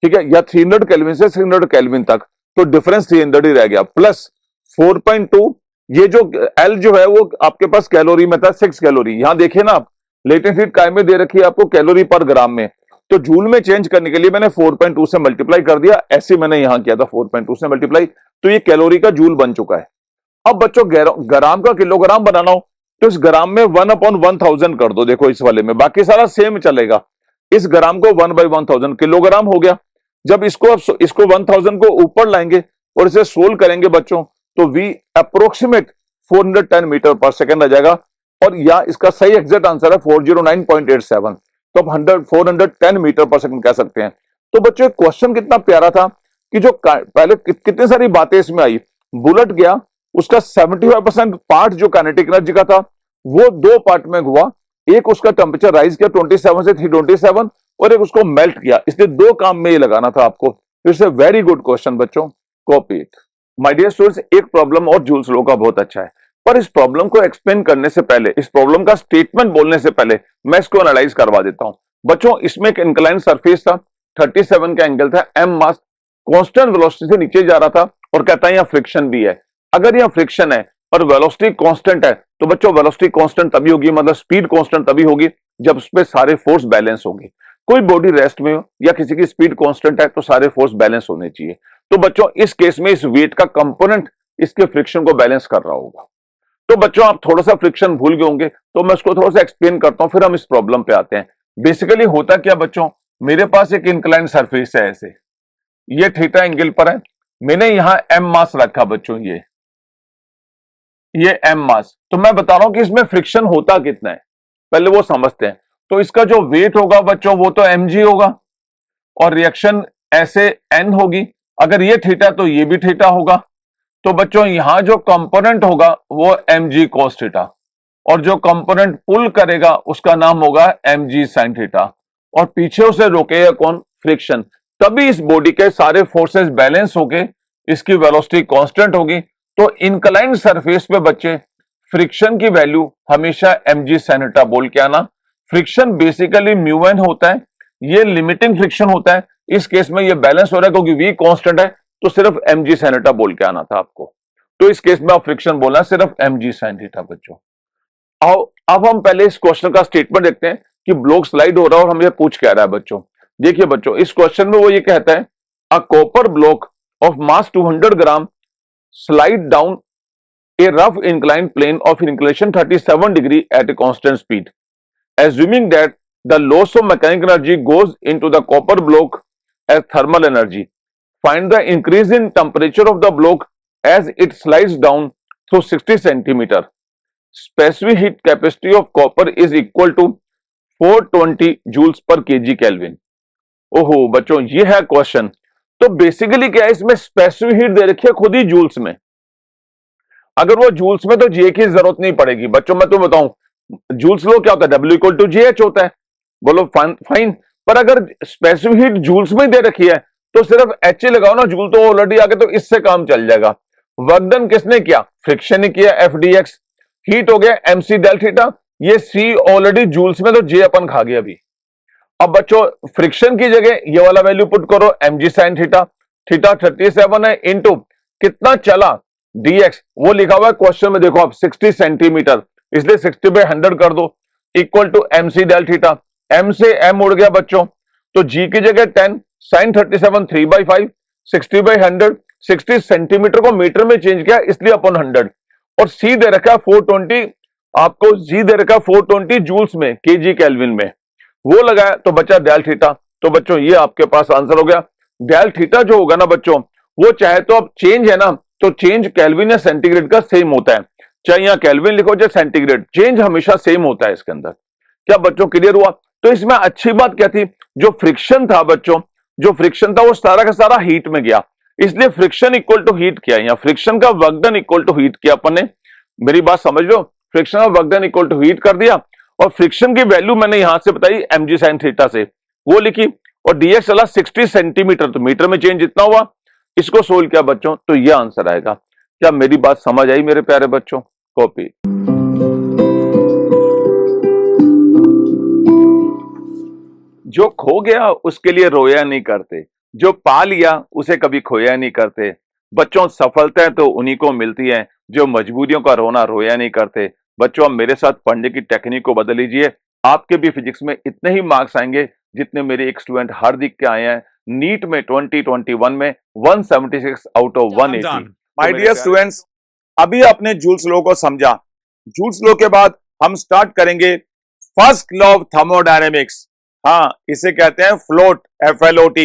ठीक है, या 300 केल्विन से 300 केल्विन तक, तो डिफरेंस 300 ही रह गया, प्लस 4.2। ये जो एल जो है वो आपके पास कैलोरी में था 6 कैलोरी। यहां देखिए ना आप, लेटेंट हीट काय में दे रखी है आपको कैलोरी पर ग्राम में, तो जूल में चेंज करने के लिए मैंने 4.2 से मल्टीप्लाई कर दिया, ऐसे मैंने यहां किया था 4.2 से मल्टीप्लाई, तो ये कैलोरी का जूल बन चुका है। अब बच्चों ग्राम का किलोग्राम बनाना हो तो इस ग्राम में 1/1000 कर दो, देखो इस वाले में, बाकी सारा सेम चलेगा। इस ग्राम को 1/1000 किलोग्राम हो गया। जब इसको 1000 को ऊपर लाएंगे और इसे सोल्व करेंगे बच्चों, तो v अप्रोक्सीमेट 410 मीटर पर सेकेंड आ जाएगा, और या इसका सही एग्जैक्ट आंसर है 409.87, तो आप 410 मीटर पर सेकेंड कह सकते हैं। तो बच्चों क्वेश्चन कितना प्यारा था कि जो पहले कितनी सारी बातें इसमें आई। बुलेट गया, उसका 75% पार्ट जो काइनेटिक एनर्जी का था वो दो पार्ट में हुआ, एक उसका टेम्परेचर राइज किया 27 से 327 और एक उसको मेल्ट किया, इसलिए दो काम में ये लगाना था आपको। It's a very good question बच्चों, copy it. My dear students, एक प्रॉब्लम और जूल्स लॉ का बहुत अच्छा है, पर इस प्रॉब्लम को एक्सप्लेन करने से पहले, इस प्रॉब्लम का स्टेटमेंट बोलने से पहले मैं इसको एनालाइज करवा देता हूं। बच्चों इसमें एक इंक्लाइन सरफेस था, 37 का एंगल था, एम मास कांस्टेंट वेलोसिटी से नीचे जा रहा था, और कहता है यहां फ्रिक्शन भी है। अगर यहां फ्रिक्शन है और वेलोसिटी कांस्टेंट है, तो बच्चों वेलोसिटी कांस्टेंट तभी होगी, मतलब स्पीड कांस्टेंट तभी होगी जब उस पे सारे फोर्स बैलेंस होंगे। कोई बॉडी रेस्ट में हो या किसी की स्पीड कांस्टेंट है तो सारे फोर्स बैलेंस होने चाहिए। तो बच्चों इस केस में इस वेट का कंपोनेंट इसके फ्रिक्शन को बैलेंस कर रहा होगा। तो बच्चों आप थोड़ा सा फ्रिक्शन भूल गए होंगे, तो मैं उसको थोड़ा सा एक्सप्लेन करता हूं, फिर हम इस प्रॉब्लम पे आते हैं। बेसिकली होता क्या बच्चों, मेरे पास एक इंक्लाइन सरफेस है ऐसे, ये थीटा एंगल पर है, मैंने यहां एम मास रखा बच्चों, ये एम मास, तो मैं बता रहा हूं कि इसमें फ्रिक्शन होता कितना है, पहले वो समझते हैं। तो इसका जो वेट होगा बच्चों वो तो mg होगा, और रिएक्शन ऐसे n होगी। अगर ये थीटा तो ये भी थीटा होगा, तो बच्चों यहां जो कंपोनेंट होगा वो mg cos थीटा, और जो कंपोनेंट पुल करेगा उसका नाम होगा mg sin थीटा, और पीछे उसे रोकेगा कौन, फ्रिक्शन। तभी इस बॉडी के सारे फोर्सेस बैलेंस होके इसकी वेलोसिटी कांस्टेंट होगी। तो इंक्लाइंड सरफेस पे बच्चे फ्रिक्शन की वैल्यू हमेशा mg sin थीटा बोल के आना। फ्रिक्शन बेसिकली μn होता है, ये लिमिटिंग फ्रिक्शन होता है, इस केस में ये बैलेंस हो रहा है क्योंकि v कांस्टेंट है, तो सिर्फ mg sin थीटा बोल के आना था आपको। तो इस केस में आप फ्रिक्शन बोलना सिर्फ mg sin थीटा बच्चों। अब हम पहले इस क्वेश्चन का स्टेटमेंट देखते हैं कि ब्लॉक स्लाइड हो रहा है और हमें पूछ क्या रहा है बच्चों। देखिए बच्चों इस क्वेश्चन में वो ये कहता है, a copper block of mass 200 gram slide down a rough inclined plane of inclination 37 degree at a constant speed. Assuming that the loss of mechanical energy goes into the copper block as thermal energy, find the increase in temperature of the block as it slides down through 60 centimeter. Specific heat capacity of copper is equal to 420 joules per kg Kelvin. ओहो बच्चों ये है question. तो basically क्या है, इसमें specific heat दे रखी है खुद ही जूल्स में। अगर वो जूल्स में तो जे की जरूरत नहीं पड़ेगी बच्चों, मैं तुम्हें बताऊं जूल्स लो क्या होता है, W इक्वल टू JH होता है, बोलो फाइन। पर अगर स्पेसिफिक हीट जूल्स में दे रखी है तो सिर्फ H लगाओ ना, जूल तो ऑलरेडी आगे, तो इससे काम चल जाएगा। वर्क डन किसने किया, फ्रिक्शन ने किया, FdX। हीट हो गया mc डेल थीटा, ये C ऑलरेडी जूल्स में, तो J अपन खा गया अभी। अब बच्चों फ्रिक्शन की जगह ये वाला वैल्यू पुट करो, mg sin थीटा, थीटा 37 है, इनटू कितना चला dx, वो लिखा हुआ है क्वेश्चन में, देखो आप 60 सेंटीमीटर, इसलिए 60/100 कर दो, equal to mc del theta. m से m उड़ गया बच्चों, तो g की जगह 10, sin 37 3/5, 60/100, 60 सेंटीमीटर को मीटर में चेंज किया इसलिए अपन 100, और c दे रखा 420, आपको g दे रखा 420 जूल्स में, kg केल्विन में, वो लगाया तो बचा डेल थीटा। तो बच्चों ये आपके पास आंसर हो गया। डेल थीटा जो होगा ना बच्चों, वो चाहे तो अब चेंज है ना, तो चेंज केल्विन या सेंटीग्रेड का सेम होता है, चाहे यहाँ केल्विन लिखो चाहे सेंटीग्रेड, चेंज हमेशा सेम होता है इसके अंदर। क्या बच्चों क्लियर हुआ? तो इसमें अच्छी बात क्या थी, जो फ्रिक्शन था बच्चों, जो फ्रिक्शन था वो सारा का सारा हीट में गया, इसलिए फ्रिक्शन इक्वल टू हीट किया, या फ्रिक्शन का work done equal to heat किया अपन ने। मेरी बात समझ लो, फ्रिक्शन का work done equal to heat कर दिया, और फ्रिक्शन की वैल्यू मैंने यहां से बताई mg sin थीटा से, वो लिखी, और dx चला 60 सेंटीमीटर, तो मीटर में चेंज जितना हुआ, इसको सोल्व किया बच्चों, तो ये आंसर आएगा। क्या मेरी बात समझ आई मेरे प्यारे बच्चों? कॉपी। जो खो गया उसके लिए रोया नहीं करते, जो पा लिया उसे कभी खोया नहीं करते। बच्चों सफलताएं तो उन्हीं को मिलती हैं जो मजबूरियों का रोना रोया नहीं करते। बच्चों आप मेरे साथ पढ़ने की टेक्निक को बदल लीजिए, आपके भी फिजिक्स में इतने ही मार्क्स आएंगे जितने मेरे एक स्टूडेंट हार्दिक के आए हैं नीट में 2021 में 176 out of 180।
My dear students, अभी आपने जूल्स लॉ को समझा। जूल्स लॉ के बाद हम स्टार्ट करेंगे फर्स्ट लॉ ऑफ थर्मोडायनेमिक्स। हाँ, इसे कहते हैं फ्लोट, FLOT।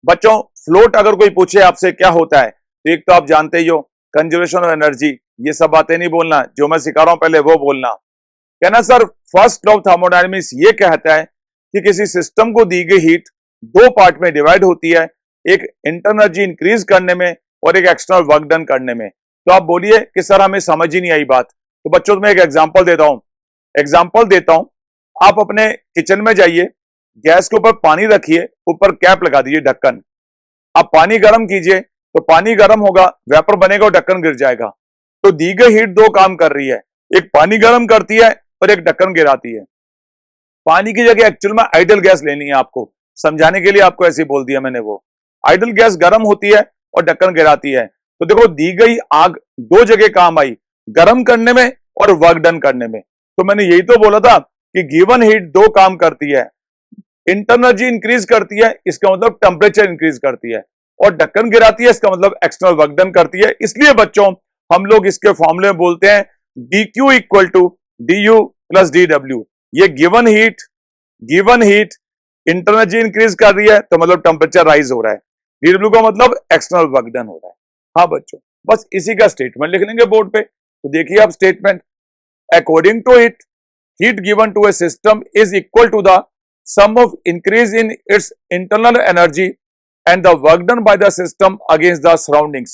बच्चों फ्लोट अगर कोई पूछे आपसे क्या होता है, तो एक तो आप जानते ही हो, कंजर्वेशन ऑफ एनर्जी। ये सब बातें नहीं बोलना, जो मैं सिखा रहा हूं पहले वो बोलना। कहना sir first law of thermodynamics ये कहता है कि किसी सिस्टम को दी गई हीट दो पार्ट में डिवाइड होती है, एक इंटरनल एनर्जी इंक्रीज करने में और एक एक्सटर्नल वर्क डन करने में। तो आप बोलिए कि सर हमें समझ ही नहीं आई बात। तो बच्चों मैं एक एग्जांपल देता हूं। आप अपने किचन में जाइए, गैस के ऊपर पानी रखिए, ऊपर कैप लगा दीजिए, ढक्कन। आप पानी गर्म कीजिए तो पानी गर्म होगा, वेपर बनेगा और ढक्कन गिर जाएगा। तो दी गई हीट दो काम कर रही है, एक पानी गर्म करती है और एक ढक्कन गिराती है। पानी की जगह एक्चुअल में आइडल गैस लेनी है आपको, समझाने के लिए आपको ऐसे बोल दिया मैंने। वो आइडल गैस गर्म होती है और ढक्कन गिराती है। तो देखो दी गई आग दो जगह काम आई, गर्म करने में और वर्क डन करने में। तो मैंने यही तो बोला था कि गिवन हीट दो काम करती है, इंटरनल एनर्जी इंक्रीज करती है, इसका मतलब टेम्परेचर इंक्रीज करती है, और ढक्कन गिराती है, इसका मतलब एक्सटर्नल वर्क डन करती है। इसलिए बच्चों हम लोग इसके फॉर्मूले में बोलते हैं dq equal to du plus dw। ये given heat internal energy increase कर रही है तो मतलब टेम्परेचर राइज हो रहा है, dw का मतलब एक्सटर्नल वर्क डन हो रहा है। हाँ बच्चों, बस इसी का स्टेटमेंट लिख लेंगे बोर्ड पे। तो देखिए आप statement, according to it heat given to a system is equal to the sum of increase in its internal energy and the work done by the system against the surroundings।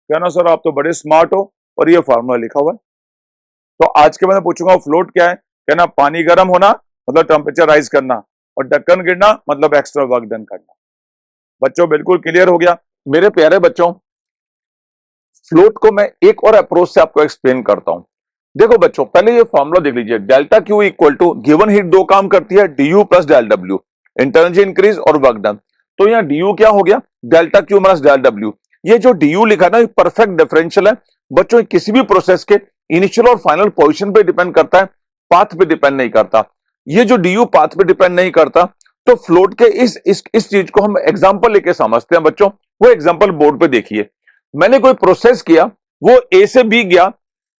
कहना sir आप तो बड़े smart हो और ये formula लिखा हुआ है। तो आज के मैं पूछूंगा फ्लोट क्या है। कहना पानी गर्म होना मतलब टेम्परेचर राइज करना, और ढक्कन गिरना मतलब एक्स्ट्रा वर्क डन करना। बच्चों बिल्कुल क्लियर हो गया?
मेरे प्यारे बच्चों, फ्लोट को मैं एक और अप्रोच से आपको एक्सप्लेन करता हूं। देखो बच्चों पहले ये फॉर्मूला देख लीजिए, delta Q equal to given heat दो काम करती है, D plus del W, internal energy increase और वर्क डन। तो यहाँ डी क्या हो गया, delta Q minus del W. ये जो डी लिखा ना परफेक्ट डिफरेंशियल है बच्चों, किसी भी प्रोसेस के इनिशियल और फाइनल पोजिशन पे डिपेंड करता है, पाथ पे डिपेंड नहीं करता। ये जो डी पाथ पे डिपेंड नहीं करता, तो फ्लोट के इस चीज को हम एग्जाम्पल लेके समझते हैं बच्चों। वो एग्जाम्पल बोर्ड पे देखिए, मैंने कोई प्रोसेस किया, वो ए से बी गया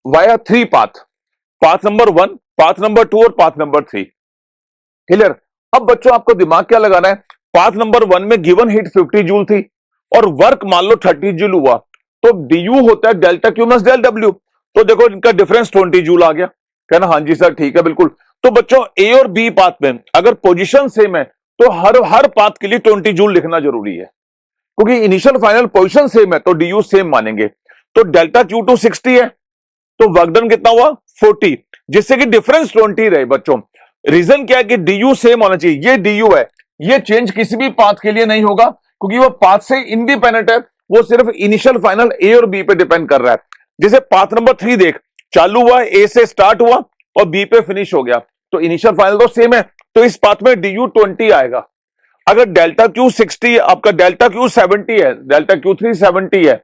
via three path number 1, path number 2 और पाथ नंबर 3। क्लियर? अब बच्चों आपको दिमाग क्या लगाना है, पाथ नंबर 1 में गिवन हीट 50 जूल थी और वर्क मान लो 30 जूल हुआ, तो डी होता है delta Q minus del W. तो देखो इनका डिफरेंस 20 जूल आ गया। कहना हाँ जी सर ठीक है बिल्कुल। तो बच्चों ए और बी पाथ में अगर पोजीशन सेम है तो हर पाथ के लिए 20 जूल लिखना जरूरी है, क्योंकि इनिशियल फाइनल पोजीशन सेम है तो डी सेम मानेंगे। तो डेल्टा क्यू टू 60 है तो वर्क डन कितना हुआ 40, जिससे कि डिफरेंस 20 रहे बच्चों। रीजन क्या है कि डी सेम होना चाहिए। ये डी है, ये चेंज किसी भी पाथ के लिए नहीं होगा क्योंकि वो पाथ से इंडिपेंडेंट है, वो सिर्फ इनिशियल फाइनल ए और बी पे डिपेंड कर रहा है। जैसे पाथ नंबर 3 देख, चालू हुआ ए से स्टार्ट हुआ और बी पे फिनिश हो गया, तो इनिशियल फाइनल तो सेम है, तो इस पाथ में डी 20 आएगा। अगर डेल्टा क्यू 60 आपका डेल्टा क्यू 70 है, डेल्टा क्यू 3 70 है,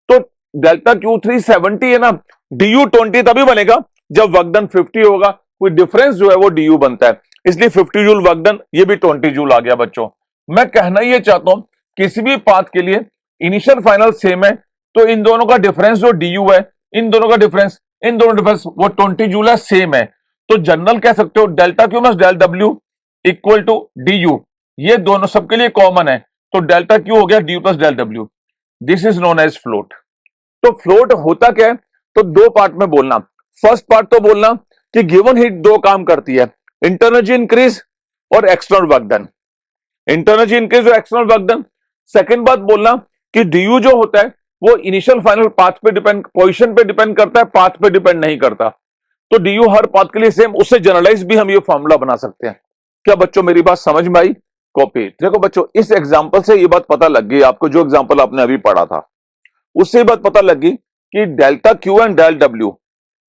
तो डेल्टा क्यू 3 70 है ना, डी 20 तभी बनेगा जब वर्क डन 50 होगा, कोई डिफरेंस जो है वो डी बनता है, इसलिए 50 जूल वर्क डन, ये भी 20 जूल आ गया बच्चों। मैं कहना ये चाहता हूं किसी भी पाथ के लिए इनिशियल फाइनल सेम है तो इन दोनों का डिफरेंस जो डी है, इन दोनों का डिफरेंस वो 20 जूल है, सेम है। तो जनरल कह सकते हो delta Q minus del W equal to D U, ये दोनों सबके लिए कॉमन है, तो डेल्टा क्यू हो गया D plus del W. This is known as FLOT. तो फ्लोट होता क्या है, तो दो पार्ट में बोलना। फर्स्ट पार्ट तो बोलना कि गिवन हीट दो काम करती है, इंटरनल एनर्जी इंक्रीज और external work done. Internal energy increase और एक्सटर्नल वर्क डन। सेकंड बात बोलना कि ड्यू जो होता है वो इनिशियल फाइनल पाथ पे डिपेंड, पोजीशन पे डिपेंड करता है, पाथ पे डिपेंड नहीं करता। तो ड्यू हर पाथ के लिए सेम, उससे जनरलाइज भी हम ये फॉर्मूला बना सकते हैं। क्या बच्चों मेरी बात समझ में आई? कॉपी। देखो बच्चों, इस एग्जांपल से ये बात पता लग गई आपको, जो एग्जांपल आपने अभी पढ़ा था उससे ये बात पता लग गई कि delta Q and del W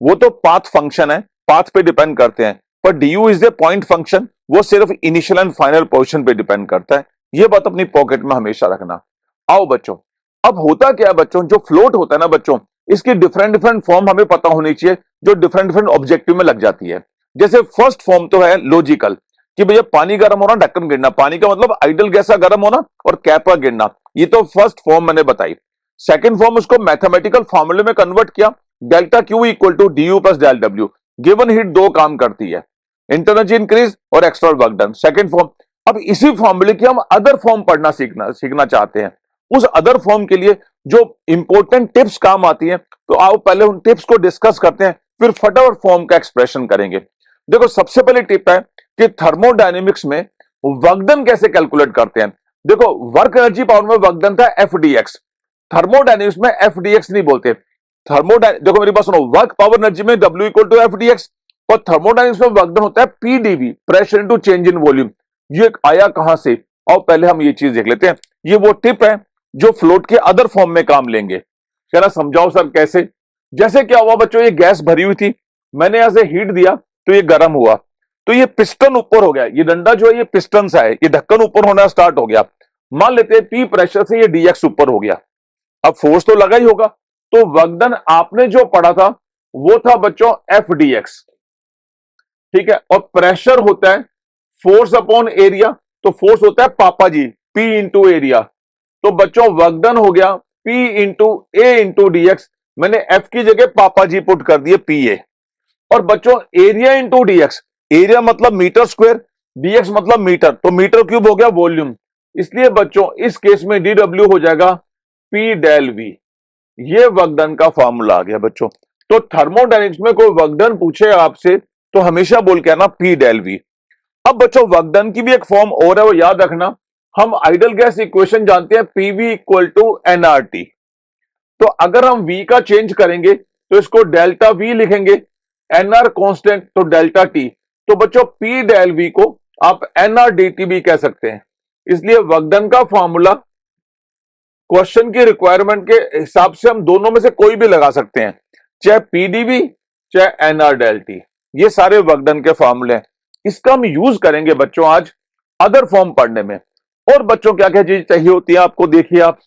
वो तो पाथ फंक्शन है, पाथ पे डिपेंड करते हैं, पर D U is a point function, वो सिर्फ इनिशियल एंड फाइनल पोजीशन पे डिपेंड करता है। ये बात अपनी पॉकेट में हमेशा रखना। आओ बच्चों, अब होता क्या है बच्चों, जो फ्लोट होता है ना बच्चों, इसकी डिफरेंट डिफरेंट फॉर्म हमें पता होनी चाहिए, जो डिफरेंट डिफरेंट ऑब्जेक्टिव में लग जाती है। जैसे फर्स्ट फॉर्म तो है लॉजिकल, कि भैया पानी गर्म होना, ढक्कन गिरना। पानी का मतलब आइडल गैस का गर्म होना और कैप का गिरना, ये तो फर्स्ट फॉर्म मैंने बताई। सेकंड फॉर्म उसको मैथमेटिकल फॉर्मूले में कन्वर्ट किया, delta Q equal to D U plus del W. Given heat दो काम करती है, इंटरनल एनर्जी इंक्रीज और external work done, second form. अब इसी फॉर्मूले की हम अदर फॉर्म पढ़ना सीखना चाहते हैं। उस अदर फॉर्म के लिए जो इंपॉर्टेंट टिप्स काम आती हैं, तो आओ पहले उन टिप्स को डिस्कस करते हैं, फिर फटाफट फॉर्म का एक्सप्रेशन करेंगे। देखो सबसे पहले टिप है कि थर्मोडायनेमिक्स में वर्क डन कैसे कैलकुलेट करते हैं। देखो वर्क एनर्जी पावर में वर्क डन था एफडीएक्स, थर्मोडायनेमिक्स में एफडीएक्स नहीं बोलते। देखो मेरी बात सुनो, वर्क पावर एनर्जी में W इक्वल टू एफडीएक्स, और थर्मोडायनेमिक्स में वर्क डन होता है PDV, pressure into change in volume. ये आया कहां से? और पहले हम ये चीज देख लेते हैं। ये वो टिप है जो फ्लोट के अदर फॉर्म में काम लेंगे। क्या ना, समझाओ सर कैसे? जैसे क्या हुआ बच्चों, ये गैस भरी हुई थी, मैंने यहां से हीट दिया तो ये गर्म हुआ, तो ये पिस्टन ऊपर हो गया, ये डंडा जो है ये पिस्टन सा है, ये ढक्कन ऊपर होना स्टार्ट हो गया। मान लेते हैं पी प्रेशर से ये डीएक्स ऊपर हो गया, अब फोर्स तो लगा ही होगा। तो वर्क डन आपने जो पढ़ा था वो था बच्चों एफ डी एक्स, ठीक है। और प्रेशर होता है फोर्स अपॉन एरिया, तो फोर्स होता है पापा जी पी इंटू एरिया। तो बच्चों वर्क डन हो गया पी इंटू ए इंटू डीएक्स, मैंने एफ की जगह पापा जी पुट कर दिए पी ए। और बच्चों एरिया इंटू डीएक्स, एरिया मतलब मीटर स्क्वायर, डीएक्स मतलब मीटर, तो मीटर क्यूब हो गया वॉल्यूम। इसलिए बच्चों इस केस में डी डब्ल्यू हो जाएगा पी डेल वी। ये वर्क डन का फॉर्मूला आ गया बच्चों। तो थर्मोडायनेमिक्स में कोई वर्क डन पूछे आपसे तो हमेशा बोल के आना पी डेल वी। अब बच्चों वर्क डन की भी एक फॉर्म और है, वो याद रखना। हम आइडल गैस इक्वेशन जानते हैं पीवी इक्वल टू एनआरटी, तो अगर हम वी का चेंज करेंगे तो इसको डेल्टा वी लिखेंगे, एनआर कांस्टेंट तो डेल्टा टी। तो बच्चों पी डेल वी को आप एनआर डी भी कह सकते हैं। इसलिए वर्क डन का फॉर्मूला क्वेश्चन की रिक्वायरमेंट के हिसाब से हम दोनों में से कोई भी लगा सकते हैं, चाहे पीडीवी चाहे एनआर डेल टी। ये सारे वर्क डन के फॉर्मूले हैं, इसका हम यूज करेंगे बच्चों आज अदर फॉर्म पढ़ने में। और बच्चों क्या क्या चीज चाहिए होती है आपको, देखिए आप,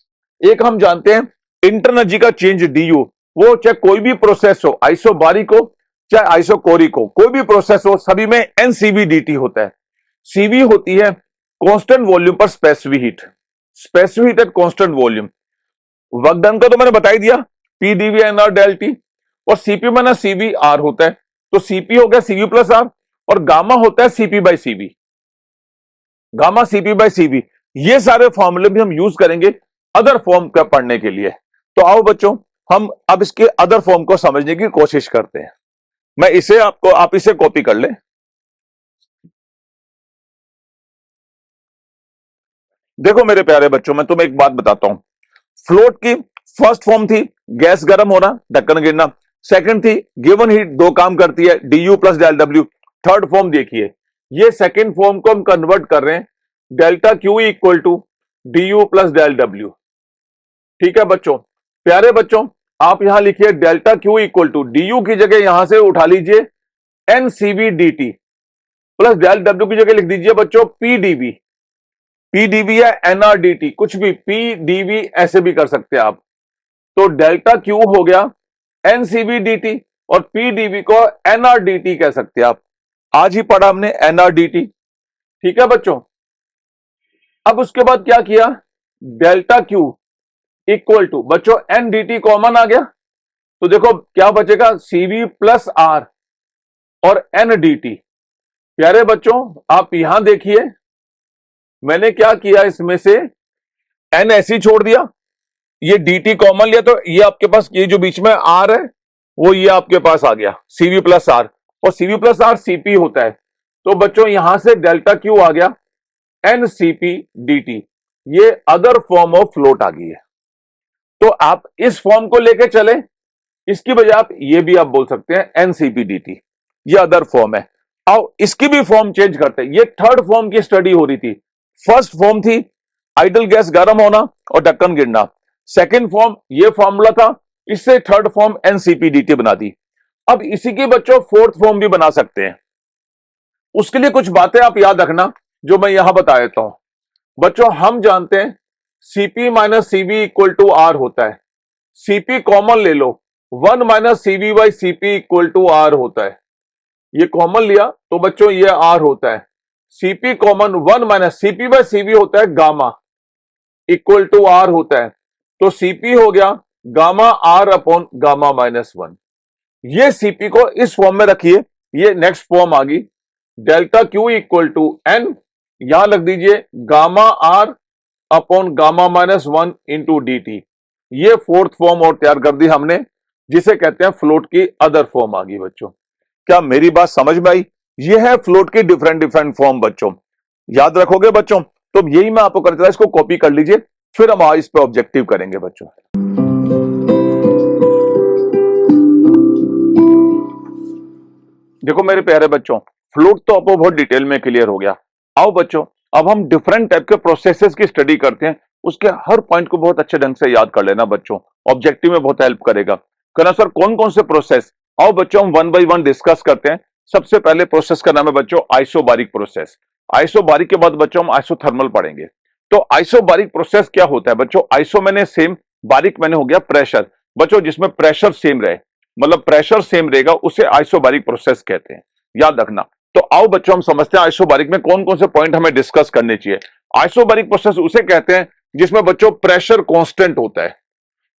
एक हम जानते हैं इंटरनल एनर्जी का चेंज डीयू, वो चाहे कोई भी प्रोसेस हो, आइसोबारिक हो चाहे आइसोकोरिक हो, कोई भी प्रोसेस हो, सभी में एनसीवी डीटी होता है। सीवी होती है कांस्टेंट वॉल्यूम पर specific heat, specific heat at constant volume. Work done का तो मैंने बता ही दिया पीडीवी एनआर डेल टी, और सीपी में सीवी आर होता है, तो सीपी हो गया सीवी प्लस आर, और गामा होता है CP by CV, gamma CP by CV. ये सारे फॉर्मूले भी हम यूज करेंगे अदर फॉर्म का पढ़ने के लिए। तो आओ बच्चों हम अब इसके अदर फॉर्म को समझने की कोशिश करते हैं। मैं इसे आप इसे कॉपी कर ले। देखो मेरे प्यारे बच्चों, मैं तुम्हें एक बात बताता हूं। फ्लोट की फर्स्ट फॉर्म थी गैस गर्म होना, ढक्कन गिरना। सेकंड थी गिवन हीट दो काम करती है, D U plus del W. Third form देखिए, ये सेकंड फॉर्म को हम कन्वर्ट कर रहे हैं, delta Q equal to D U plus del W. ठीक है बच्चों, प्यारे बच्चों आप यहां लिखिए delta Q equal to D U की जगह यहां से उठा लीजिए NCV D T, plus del W की जगह लिख दीजिए बच्चों पीडीवी, पीडीवी या एनआरडीटी, कुछ भी पीडीवी ऐसे भी कर सकते हैं आप। तो डेल्टा क्यू हो गया एनसीवी डीटी, और पीडीवी को एनआरडीटी कह सकते हैं आप। आज ही पढ़ा हमने एनआरडीटी, ठीक है बच्चों। अब उसके बाद क्या किया, डेल्टा क्यू इक्वल टू बच्चों एनडीटी कॉमन आ गया, तो देखो क्या बचेगा सीवी प्लस आर और एनडीटी। प्यारे बच्चों आप यहां देखिए, मैंने क्या किया, इसमें से एन ऐसे ही छोड़ दिया, ये dt कॉमन लिया, तो ये आपके पास ये जो बीच में आर है वो ये आपके पास आ गया CV प्लस आर, और CV प्लस आर CP होता है। तो बच्चों यहां से डेल्टा क्यू आ गया NCP dt, ये अदर फॉर्म ऑफ फ्लोट आ गई है। तो आप इस फॉर्म को लेके चले, इसकी बजाय आप ये भी आप बोल सकते हैं NCP dt, ये अदर फॉर्म है। अब इसकी भी फॉर्म चेंज करते हैं। ये थर्ड फॉर्म की स्टडी हो रही थी। फर्स्ट फॉर्म थी आइडल गैस गर्म होना और ढक्कन गिरना। सेकेंड फॉर्म ये फॉर्मूला था, इससे थर्ड फॉर्म NCP dt बना दी। अब इसी की बच्चों फोर्थ फॉर्म भी बना सकते हैं। उसके लिए कुछ बातें आप याद रखना जो मैं यहां बता देता हूं। बच्चों हम जानते हैं CP minus CV equal to R होता है। CP कॉमन ले लो, 1 minus CV by CP equal to R होता है। ये कॉमन लिया तो बच्चों ये R होता है। CP common 1 minus CP by CV होता है गामा इक्वल टू R होता है। तो CP हो गया gamma R upon gamma minus 1। ये CP को इस फॉर्म में रखिए। ये नेक्स्ट फॉर्म आ गई delta Q equal to N, यहां लग दीजिए gamma R upon gamma minus 1 into dt। ये फोर्थ फॉर्म और तैयार कर दी हमने, जिसे कहते हैं फ्लोट की अदर फॉर्म आ गई। बच्चों क्या मेरी बात समझ में आई? ये है फ्लोट की डिफरेंट डिफरेंट फॉर्म। बच्चों याद रखोगे बच्चों? तो यही मैं आपको करता, इसको कॉपी कर लीजिए, फिर हम इस पे ऑब्जेक्टिव करेंगे। बच्चों देखो मेरे प्यारे बच्चों, फ्लोट तो आपको बहुत डिटेल में क्लियर हो गया। आओ बच्चों अब हम डिफरेंट टाइप के प्रोसेसेस की स्टडी करते हैं। उसके हर पॉइंट को बहुत अच्छे ढंग से याद कर लेना बच्चों, ऑब्जेक्टिव में बहुत हेल्प करेगा। कहना सर कौन कौन से प्रोसेस? आओ बच्चों हम वन बाय वन डिस्कस करते हैं। सबसे पहले प्रोसेस का नाम है बच्चों आइसोबारिक प्रोसेस। आइसोबारिक के बाद बच्चों हम आइसोथर्मल पढ़ेंगे। तो आइसोबारिक प्रोसेस क्या होता है बच्चों? आइसो मैंने सेम, बारिक मैंने हो गया प्रेशर। बच्चों जिसमें प्रेशर सेम रहे, मतलब प्रेशर सेम रहेगा, उसे आइसोबारिक प्रोसेस कहते हैं, याद रखना। तो आओ बच्चों हम समझते हैं आइसोबारिक में कौन कौन से पॉइंट हमें डिस्कस करने चाहिए। आइसोबारिक प्रोसेस उसे कहते हैं जिसमें बच्चों प्रेशर कांस्टेंट होता है।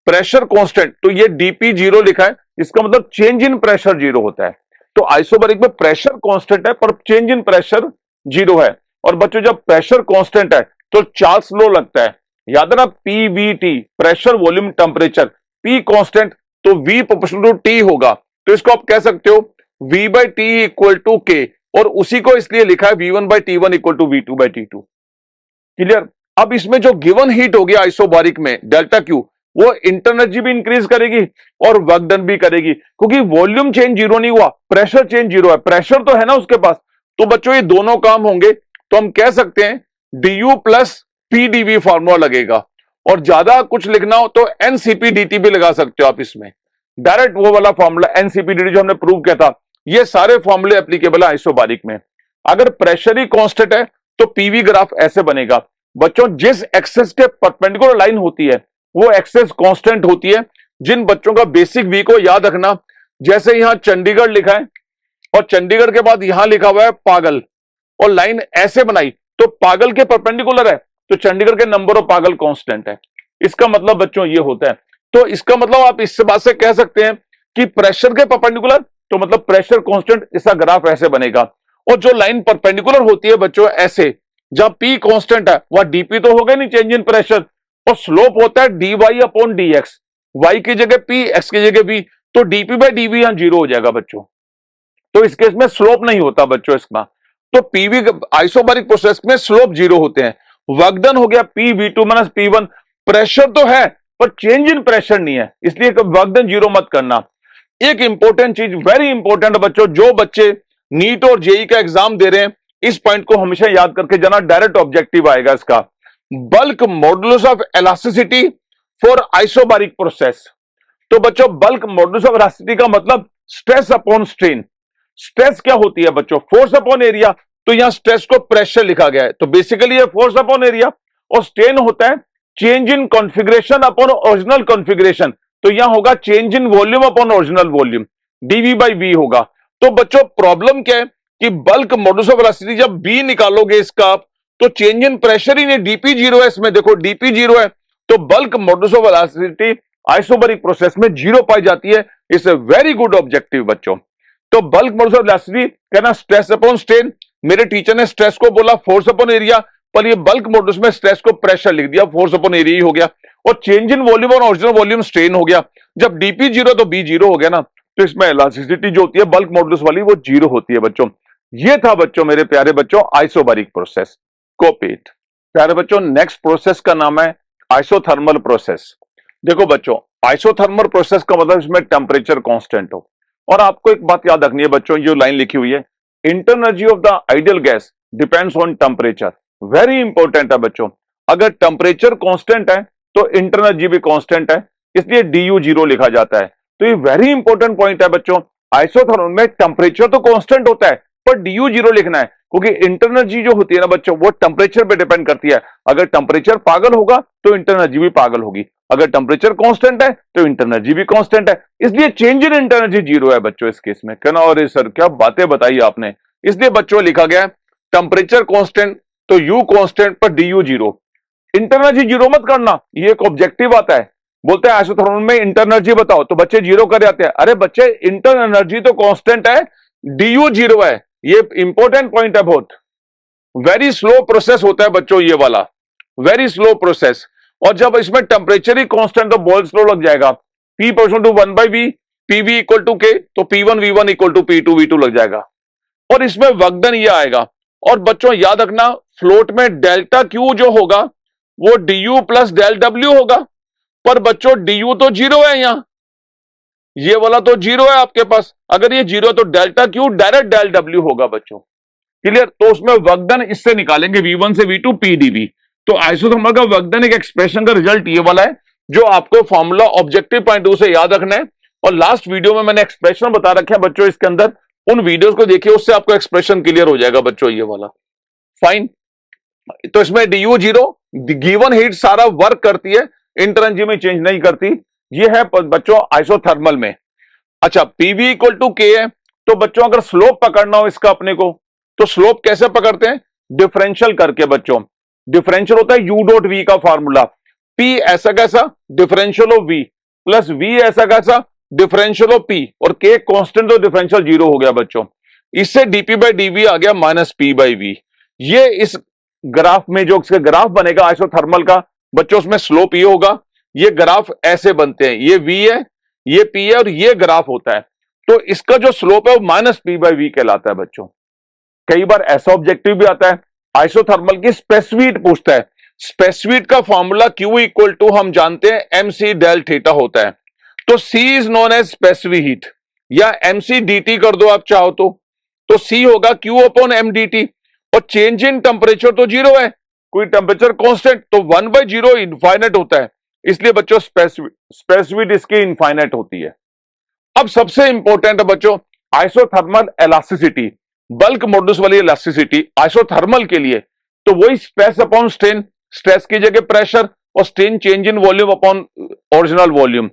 प्रेशर कांस्टेंट, तो ये dp जीरो लिखा है, इसका मतलब चेंज इन प्रेशर जीरो होता है। तो आइसोबारिक में प्रेशर कांस्टेंट है पर चेंज इन प्रेशर जीरो है। और बच्चों जब प्रेशर कांस्टेंट है तो चार्ल्स लॉ लगता है, याद है ना, PVT pressure volume temperature, P constant तो V प्रोपोर्शनल टू T होगा। तो इसको आप कह सकते हो V by T equal to K, और उसी को इसलिए लिखा है V1 by T1 equal to V2 बाई T2। क्लियर? अब इसमें जो गिवन हीट होगी आइसोबारिक में डेल्टा Q, वो इंटरनर्जी भी इंक्रीज करेगी और वर्क डन भी करेगी, क्योंकि वॉल्यूम चेंज जीरो नहीं हुआ, प्रेशर चेंज जीरो है। प्रेशर तो है ना उसके पास, तो बच्चों ये दोनों काम होंगे। तो हम कह सकते हैं du प्लस PdV फॉर्मूला लगेगा। और ज्यादा कुछ लिखना हो तो NCP dt भी लगा सकते हो आप इसमें, डायरेक्ट वो वाला फॉर्मूला NCP dt जो हमने प्रूव किया था। ये सारे फॉर्मूले एप्लीकेबल है आइसोबारिक में। अगर प्रेशर ही कांस्टेंट है तो PV ग्राफ ऐसे बनेगा। बच्चों जिस एक्सेस के परपेंडिकुलर लाइन होती है वो एक्सेस कांस्टेंट होती है। जिन बच्चों का बेसिक वी को याद रखना, जैसे यहां चंडीगढ़ लिखा है और चंडीगढ़ के बाद यहां लिखा हुआ है पागल, और लाइन ऐसे बनाई तो पागल के परपेंडिकुलर है, तो चंडीगढ़ के नंबर ऑफ पागल कांस्टेंट है। इसका मतलब बच्चों ये होता है। तो इसका मतलब आप इस बात से कह सकते हैं कि प्रेशर के परपेंडिकुलर, तो मतलब प्रेशर कांस्टेंट, इसका ग्राफ ऐसे बनेगा। और जो लाइन परपेंडिकुलर होती है बच्चों ऐसे, जहां P कांस्टेंट है वह dP तो होगा नहीं, चेंज इन प्रेशर, और स्लोप होता है dy अपॉन dx, y की जगह P, x की जगह V, तो dP बाई dV यहां जीरो हो जाएगा बच्चों। तो इस केस में स्लोप नहीं होता बच्चों इसका। तो PV आइसोबारिक प्रोसेस में स्लोप जीरो होते हैं। वर्क डन हो गया PV2 माइनस P1, प्रेशर तो है पर चेंज इन प्रेशर नहीं है, इसलिए वर्क डन जीरो मत करना। एक इंपॉर्टेंट चीज, वेरी इंपॉर्टेंट बच्चों, जो बच्चे नीट और जेई का एग्जाम दे रहे हैं इस पॉइंट को हमेशा याद करके जाना, डायरेक्ट ऑब्जेक्टिव आएगा इसका। Bulk modulus of elasticity for isobaric process. तो बच्चों बल्क मॉडुलस ऑफ इलास्टिसिटी का मतलब स्ट्रेस अपॉन स्ट्रेन। स्ट्रेस क्या होती है बच्चों? Force upon area. तो यहां स्ट्रेस को प्रेशर लिखा गया है, तो बेसिकली ये फोर्स अपॉन एरिया। और स्ट्रेन होता है change in configuration upon original configuration, तो यहां होगा change in volume upon original volume, dV by V होगा। तो बच्चों प्रॉब्लम क्या है कि बल्क मॉडुलस ऑफ इलास्टिसिटी जब B निकालोगे इसका, तो चेंज इन प्रेशर ही नहीं, dP जीरो है इसमें, देखो dP जीरो है, तो bulk modulus of elasticity isobaric process में जीरो पाई जाती है। It's a very good objective बच्चों। तो बल्क मॉडुलस ऑफ इलास्टिसिटी कहना स्ट्रेस अपॉन स्ट्रेन, मेरे टीचर ने स्ट्रेस को बोला फोर्स अपॉन एरिया, पर ये बल्क मॉडुलस में स्ट्रेस को प्रेशर लिख दिया, फोर्स अपॉन एरिया ही हो गया। और चेंज इन वॉल्यूम और ओरिजिनल वॉल्यूम स्ट्रेन हो गया। जब dP जीरो तो B जीरो हो गया ना, तो इसमें इलास्टिसिटी जो होती है बल्क मॉडुलस वाली वो 0 होती है बच्चों। ये था बच्चों मेरे प्यारे बच्चों आइसोबैरिक प्रोसेस। Copy it. प्यारे बच्चों नेक्स्ट प्रोसेस का नाम है आइसोथर्मल प्रोसेस। देखो बच्चों आइसोथर्मल प्रोसेस का मतलब इसमें टेम्परेचर कांस्टेंट हो। और आपको एक बात याद रखनी है बच्चों, जो लाइन लिखी हुई है, internal energy of the ideal gas depends on temperature. Very important है बच्चों। अगर टेम्परेचर कांस्टेंट है तो इंटरनल एनर्जी भी कांस्टेंट है, इसलिए DU 0 लिखा जाता है। तो ये वेरी इंपॉर्टेंट पॉइंट है बच्चों। आइसोथर्मल में टेम्परेचर तो कांस्टेंट होता है पर DU 0 लिखना है, क्योंकि इंटरनल एनर्जी जो होती है ना बच्चों वो टेम्परेचर पे डिपेंड करती है। अगर टेम्परेचर पागल होगा तो इंटरनल एनर्जी भी पागल होगी, अगर टेम्परेचर कांस्टेंट है तो इंटरनल एनर्जी भी कांस्टेंट है, इसलिए चेंज इन इंटरनल एनर्जी 0 है बच्चों इस केस में। कहना अरे सर क्या बातें बताई आपने, इसलिए बच्चों लिखा गया टेम्परेचर कांस्टेंट तो U कांस्टेंट पर DU 0। इंटरनल एनर्जी 0 मत करना, ये एक ऑब्जेक्टिव आता है। बोलते हैं आइसोथर्मल में इंटरनल एनर्जी बताओ तो बच्चे 0 कर जाते हैं। अरे बच्चे इंटरनल एनर्जी तो कांस्टेंट है, DU 0 है। ये इंपॉर्टेंट पॉइंट है बहुत। वेरी स्लो प्रोसेस होता है बच्चों ये वाला, वेरी स्लो प्रोसेस। और जब इसमें टेम्परेचर ही कांस्टेंट तो बहुत स्लो लग जाएगा। P = 1/V, PV = K, तो P1 V1 = P2 V2 लग जाएगा। और इसमें वक्दन ये आएगा। और बच्चों याद रखना फ्लोट में डेल्टा Q जो होगा वो DU प्लस डेल W होगा, पर बच्चों DU तो 0 है यहां, ये वाला तो 0 है आपके पास। अगर ये 0 है तो delta Q direct del W होगा बच्चों। क्लियर? तो उसमें वक्दन इससे निकालेंगे V1 से V2 PdV। तो आइसोथर्मल का वक्दन एक एक्सप्रेशन का रिजल्ट ये वाला है जो आपको formula objective point of view से याद रखना है। और लास्ट वीडियो में मैंने एक्सप्रेशन बता रखे हैं बच्चों इसके अंदर, उन वीडियोस को देखिए, उससे आपको एक्सप्रेशन क्लियर हो जाएगा बच्चों ये वाला। फाइन। तो इसमें DU 0 गिवन हीट सारा वर्क करती है, इंटरनल एनर्जी में चेंज नहीं करती। ये है बच्चों आइसोथर्मल में। अच्छा PV = K है, तो बच्चों अगर स्लोप पकड़ना हो इसका अपने को तो स्लोप कैसे पकड़ते हैं? डिफरेंशियल करके बच्चों। डिफरेंशियल होता है U.V का फार्मूला। P ऐसा कैसा differential of V plus V ऐसा कैसा डिफरेंशियल ऑफ P, और K कांस्टेंट तो डिफरेंशियल 0 हो गया बच्चों। इससे dP/dV आ गया -P/V। ये इस ग्राफ में जो इसका ग्राफ बनेगा आइसोथर्मल का बच्चों, उसमें स्लोप ये होगा। ये ग्राफ ऐसे बनते हैं, ये V है, ये P है और ये ग्राफ होता है। तो इसका जो स्लोप है वो -P/V कहलाता है बच्चों। कई बार ऐसा ऑब्जेक्टिव भी आता है आइसोथर्मल की स्पेसिफिक पूछता है। स्पेसिफिक का फॉर्मूला Q = हम जानते हैं MC डेल थीटा होता है। तो C is known as specific heat, या MC dt कर दो आप चाहो तो C होगा Q/mdt। और चेंज इन टेम्परेचर तो 0 है, कोई टेम्परेचर कांस्टेंट, तो 1/0 इनफाइनाइट होता है, इसलिए बच्चों स्पेसिफिक इसकी इनफाइनाइट होती है। अब सबसे इंपॉर्टेंट है बच्चों आइसोथर्मल इलास्टिसिटी, बल्क मॉडुलस वाली इलास्टिसिटी आइसोथर्मल के लिए। तो वही स्ट्रेस अपॉन स्ट्रेन, स्ट्रेस की जगह प्रेशर, और strain change in volume upon original volume.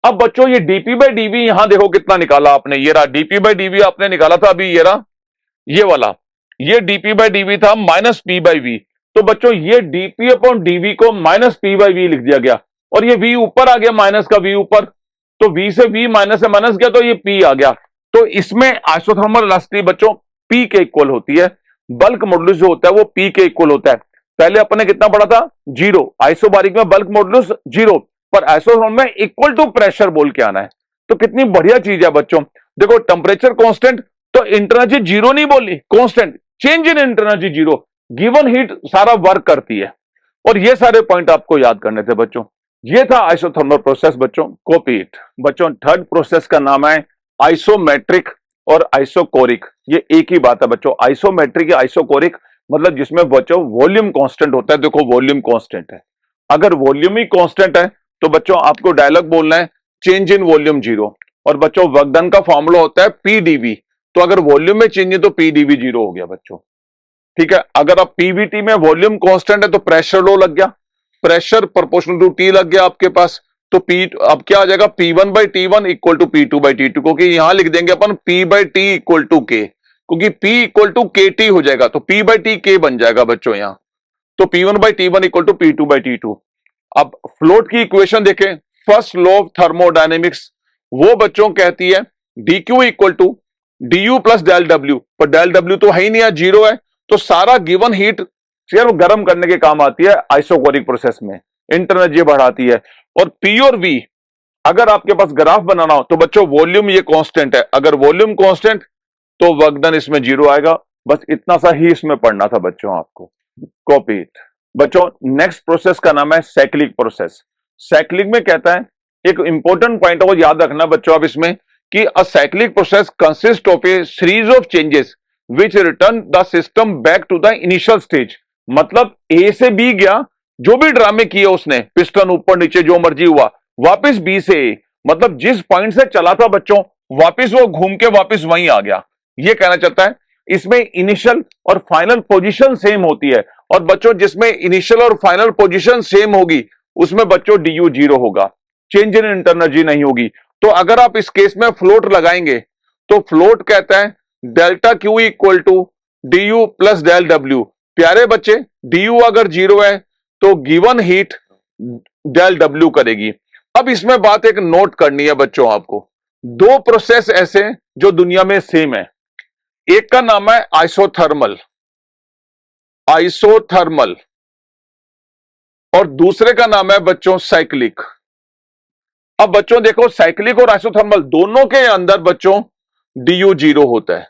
अब बच्चों ये dP/dV यहां देखो कितना निकाला आपने, ये रहा dP/dV आपने निकाला था अभी, ये रहा ये वाला, ये dP/dV था -P/V। तो बच्चों ये dP/dV को -P/V लिख दिया गया, और ये V ऊपर आ गया, माइनस का V ऊपर, तो V से V माइनस से माइनस गया तो ये P आ गया। तो इसमें आइसोथर्मल इलास्टिसिटी बच्चों P के इक्वल होती है। बल्क मॉडुलस जो होता है वो P के इक्वल होता है। पहले अपने कितना पढ़ा था? 0। आइसोबारिक में बल्क मॉडुलस 0, पर आइसोथर्मल में इक्वल टू प्रेशर बोल के आना है। तो कितनी बढ़िया चीज है बच्चों। देखो टेम्परेचर कांस्टेंट तो इंटरनल एनर्जी 0 नहीं बोली, constant, change in internal energy 0, given heat सारा वर्क करती है। और ये सारे पॉइंट आपको याद करने थे बच्चों। ये था आइसोथर्मल प्रोसेस बच्चों, कॉपी इट। बच्चों थर्ड प्रोसेस का नाम है आइसोमेट्रिक और आइसोकोरिक। ये एक ही बात है बच्चों, आइसोमेट्रिक या आइसोकोरिक मतलब जिसमें बच्चों वॉल्यूम कांस्टेंट होता है। देखो वॉल्यूम कांस्टेंट है, अगर वॉल्यूम ही कांस्टेंट है तो बच्चों आपको डायलॉग बोलना है चेंज इन वॉल्यूम 0। और बच्चों वर्कडन का फॉर्मूला होता है PdV, तो अगर वॉल्यूम में चेंज है तो PdV 0 हो गया बच्चों। ठीक है, अगर आप PVT में वॉल्यूम कांस्टेंट है तो प्रेशर लो लग गया, प्रेशर प्रोपोर्शनल टू T लग गया आपके पास। तो P अब क्या आ जाएगा P1/T1 = P2/T2, क्योंकि यहां लिख देंगे अपन P/T = K, क्योंकि P = KT हो जाएगा तो P/T K बन जाएगा बच्चों यहां। तो P1/T1 = P2/T2। अब फ्लोट की इक्वेशन देखें, फर्स्ट लॉ ऑफ थर्मोडायनेमिक्स, वो बच्चों कहती है dq = du plus del W, पर डेल W तो है ही नहीं है, 0 है। तो सारा गिवन हीट सिर्फ गर्म करने के काम आती है आइसोकोरिक प्रोसेस में, इंटरनल एनर्जी बढ़ाती है। और P और V अगर आपके पास ग्राफ बनाना हो तो बच्चों वॉल्यूम ये कांस्टेंट है, अगर वॉल्यूम कांस्टेंट तो वर्क डन इसमें 0 आएगा। बस इतना सा ही इसमें पढ़ना था बच्चों आपको। Copy it. बच्चों नेक्स्ट प्रोसेस का नाम है साइक्लिक प्रोसेस। साइक्लिक में कहता है, एक इंपॉर्टेंट पॉइंट को याद रखना बच्चों आप इसमें, कि a cyclic process consist of a series of changes which return the system back to the initial stage. मतलब ए से बी गया, जो भी ड्रामे किए उसने, पिस्टन ऊपर नीचे जो मर्जी हुआ, वापस बी से ए, मतलब जिस पॉइंट से चला था बच्चों वापस वो घूम के वापस वहीं आ गया। ये कहना चाहता है इसमें इनिशियल और फाइनल पोजीशन सेम होती है, और बच्चों जिसमें इनिशियल और फाइनल पोजीशन सेम होगी उसमें बच्चों डी जीरो होगा, चेंज इन इंटरनर्जी नहीं होगी। तो अगर आप इस केस में फ्लोट लगाएंगे तो फ्लोट कहता है delta Q equal to D U plus del W. प्यारे बच्चे डी यू अगर 0 है तो गिवन हीट डेल डब्ल्यू करेगी। अब इसमें बात एक नोट करनी है बच्चों आपको, दो प्रोसेस ऐसे जो दुनिया में सेम है, एक का नाम है आइसोथर्मल, आइसोथर्मल, और दूसरे का नाम है बच्चों साइक्लिक। अब बच्चों देखो साइक्लिक और आइसोथर्मल दोनों के अंदर बच्चों डी यू 0 होता है,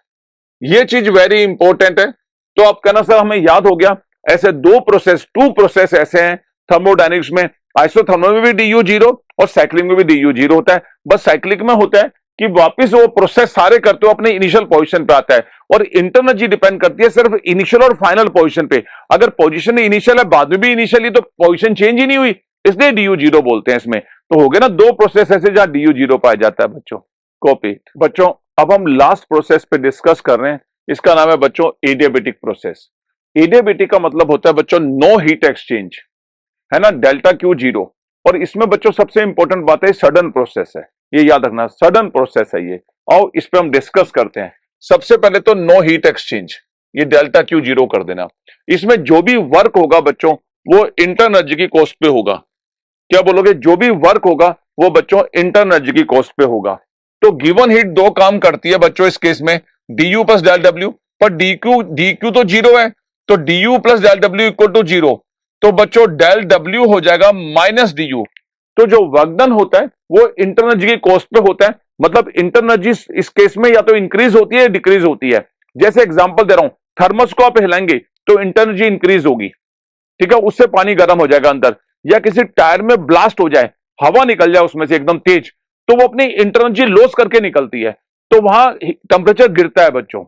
ये चीज वेरी इंपॉर्टेंट है। तो आप कहना सर हमें याद हो गया, ऐसे टू प्रोसेस ऐसे हैं थर्मोडायनेमिक्स में, आइसोथर्मल में भी डी यू 0 और साइक्लिक में भी डी यू 0 होता है। बस साइक्लिक में होता है कि वापस वो प्रोसेस सारे करते हो अपने इनिशियल पोजीशन पे आता है, और इंटरनर्जी डिपेंड करती है सिर्फ इनिशियल और फाइनल पोजीशन पे। अगर पोजीशन इनिशियल है बाद में भी इनिशियली तो पोजीशन चेंज ही नहीं हुई, इसलिए डी यू 0 बोलते हैं इसमें। तो हो गए ना दो प्रोसेस ऐसे जहां डी यू 0 पाया जाता है बच्चों। कॉपी। बच्चों अब हम लास्ट प्रोसेस पे डिस्कस कर रहे हैं, इसका नाम है बच्चों एडियाबेटिक प्रोसेस। एडियाबेटिक का मतलब होता है बच्चों नो हीट एक्सचेंज, है ना, डेल्टा क्यू 0। और इसमें बच्चों सबसे इंपॉर्टेंट बात है सडन प्रोसेस है, ये याद रखना सडन प्रोसेस है ये। और इस पे हम डिस्कस करते हैं। सबसे पहले तो नो हीट एक्सचेंज, ये डेल्टा क्यू 0 कर देना। इसमें जो भी वर्क होगा बच्चों वो इंटरनर्जी की कॉस्ट पे होगा। क्या बोलोगे? जो भी वर्क होगा वो बच्चों इंटरनर्जी की कॉस्ट पे होगा। तो गिवन हीट दो काम करती है बच्चों इस केस में, D U plus del W, पर डी क्यू तो 0 है, तो D U plus del W equal to 0। तो बच्चों डेल डब्ल्यू हो जाएगा माइनस डी यू। तो जो वर्क डन होता है वो इंटरनर्जी की कॉस्ट पे होता है, मतलब इंटरनर्जी इस केस में या तो इंक्रीज होती है या डिक्रीज होती है। जैसे एग्जांपल दे रहा हूं, थर्मस को आप हिलाएंगे तो इंटरनर्जी इंक्रीज होगी, ठीक है, उससे पानी गर्म हो जाएगा अंदर। या किसी टायर में ब्लास्ट हो जाए, हवा निकल जाए उसमें से एकदम तेज, तो वो अपनी इंटरनर्जी लॉस करके निकलती है, तो वहां टेम्परेचर गिरता है बच्चों।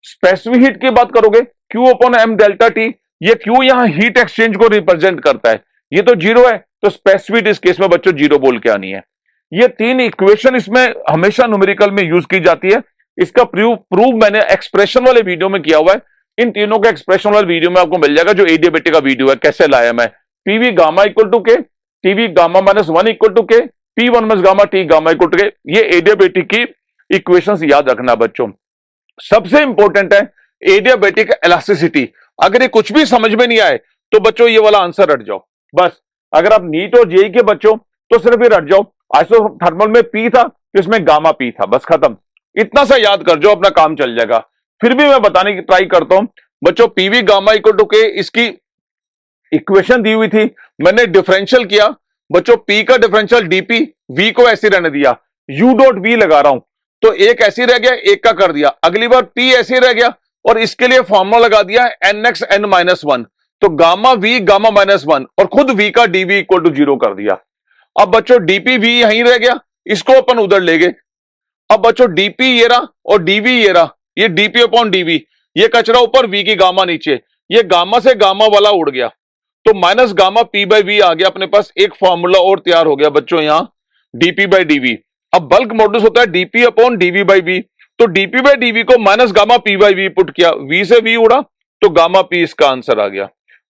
स्पेसिफिक हीट की बात करोगे, Q upon M delta T, ये Q यहां हीट एक्सचेंज को रिप्रेजेंट करता है। ये तो 0 है तो स्पेसिफिक इस केस में बच्चों 0 बोल के आनी है। ये तीन इक्वेशन इसमें हमेशा न्यूमेरिकल में यूज की जाती है। इसका प्रूव मैंने एक्सप्रेशन वाले वीडियो में किया हुआ है। इन तीनों का एक्सप्रेशन वाले वीडियो में आपको मिल जाएगा, जो एडियाबेटिक का वीडियो है, कैसे लाया मैं। PV gamma equal to K, TV gamma minus 1 equal to K, P1 minus gamma T gamma equal to K. ये एडियाबेटिक की इक्वेशंस याद रखना बच्चों। सबसे इंपॉर्टेंट है एडियाबेटिक इलास्टिसिटी। अगर ये कुछ भी समझ में नहीं आए तो बच्चों ये वाला आंसर रट जाओ बस। अगर आप नीट और जेई के बच्चों तो सिर्फ ये रट जाओ, आइसोथर्मल में पी था तो इसमें गामा पी था, बस खत्म। इतना सा याद कर जाओ, अपना काम चल जाएगा। फिर भी मैं बताने की ट्राई करता हूं बच्चों, पीवी गामा इक्वल टू के, इसकी इक्वेशन दी हुई थी, मैंने डिफरेंशियल किया बच्चों, पी का डिफरेंशियल डीपी, वी को ऐसे रहने दिया, यू डॉट वी लगा रहा हूं, तो एक ऐसी रह गया, एक का कर दिया। अगली बार पी ऐसे रह गया और इसके लिए फॉर्मूला लगा दिया एन एक्स एन माइनस 1, तो गामा वी गामा माइनस 1, और खुद वी का डीवी इक्वल टू 0 कर दिया। अब बच्चों डीपी वी यहीं रह गया, इसको अपन उधर ले गए। अब बच्चों डीपी ये रहा और डीवी ये रहा, ये डीपी अपॉन डीवी, ये कचरा ऊपर, वी की गामा नीचे, ये गामा से गामा वाला उड़ गया, तो minus gamma P by V आ गया अपने पास। एक फॉर्मूला और तैयार हो गया बच्चों यहां, डीपी बाई डीवी। अब बल्क मॉडुलस होता है DP upon DV by V, तो डीपी बाई डीवी को minus gamma P by V put किया, वी से वी उड़ा तो गामा पी इसका आंसर आ गया।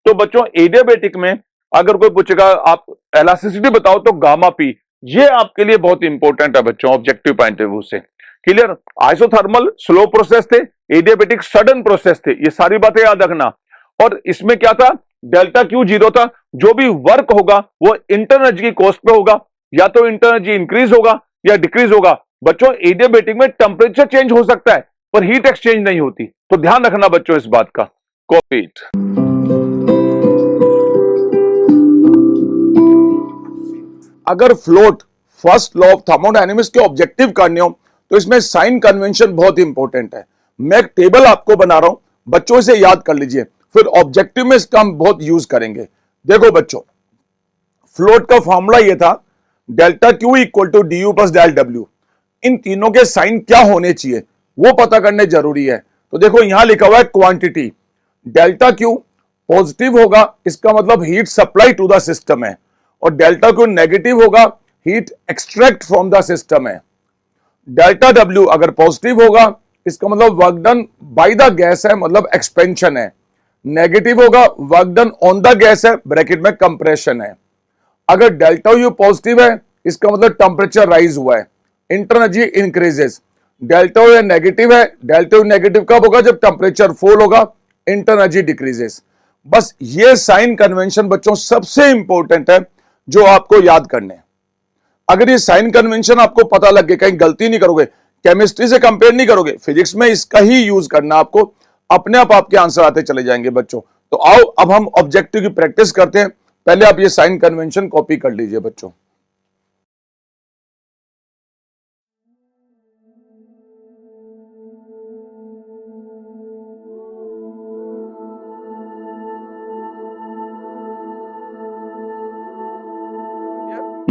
तो बच्चों एडियाबेटिक में अगर कोई पूछेगा आप इलास्टिसिटी बताओ तो गामा पी, ये आपके लिए बहुत इंपॉर्टेंट है बच्चों ऑब्जेक्टिव पॉइंट ऑफ व्यू से। क्लियर? आइसोथर्मल स्लो प्रोसेस थे, एडियाबेटिक सडन प्रोसेस थे, ये सारी बातें याद रखना। और इसमें क्या था, डेल्टा क्यू 0 था, जो भी वर्क होगा वो इंटरनर्जी की कॉस्ट पे होगा, या तो इंटरनर्जी इंक्रीज होगा या डिक्रीज होगा। बच्चों एडियाबेटिक में टेम्परेचर चेंज हो सकता है पर हीट एक्सचेंज नहीं होती, तो ध्यान रखना बच्चों इस बात का। Copy it. अगर float
first law of thermodynamics के ऑब्जेक्टिव करने हो तो इसमें साइन कन्वेंशन बहुत इंपॉर्टेंट है। मैं एक टेबल आपको बना रहा हूं, बच्चों इसे याद कर लीजिए, फिर ऑब्जेक्टिव में इसका हम बहुत यूज करेंगे। देखो बच्चों, फ्लोट का फॉर्मूला ये था delta Q equal to D U plus del W. इन तीनों के साइन क्या होने चाहिए वो पता करने जरूरी है। तो देखो यहां लिखा हुआ है क्वांटिटी, डेल्टा क्यू पॉजिटिव होगा, इसका मतलब heat supply to the system है, और डेल्टा क्यू नेगेटिव होगा, heat extract from the system है। डेल्टा डब्ल्यू अगर पॉजिटिव होगा इसका मतलब work done by the gas है, मतलब एक्सपेंशन है। नेगेटिव होगा work done on the gas है, ब्रैकेट में कंप्रेशन है। अगर डेल्टा यू पॉजिटिव है इसका मतलब टेंपरेचर राइज हुआ है, इंटरनर्जी इंक्रीजेस। डेल्टा यू नेगेटिव है, डेल्टा यू नेगेटिव कब होगा, जब टेंपरेचर फॉल होगा, इंटरनर्जी डिक्रीजेस। बस ये साइन कन्वेंशन बच्चों सबसे इंपॉर्टेंट है जो आपको याद करने हैं। अगर ये साइन कन्वेंशन आपको पता लग गया, कहीं गलती नहीं करोगे, केमिस्ट्री से कंपेयर नहीं करोगे, फिजिक्स में इसका ही यूज करना, आपको अपने आप आपके आंसर आते चले जाएंगे बच्चों। तो आओ अब हम ऑब्जेक्टिव की प्रैक्टिस करते हैं। पहले आप ये साइन कन्वेंशन कॉपी कर लीजिए बच्चों।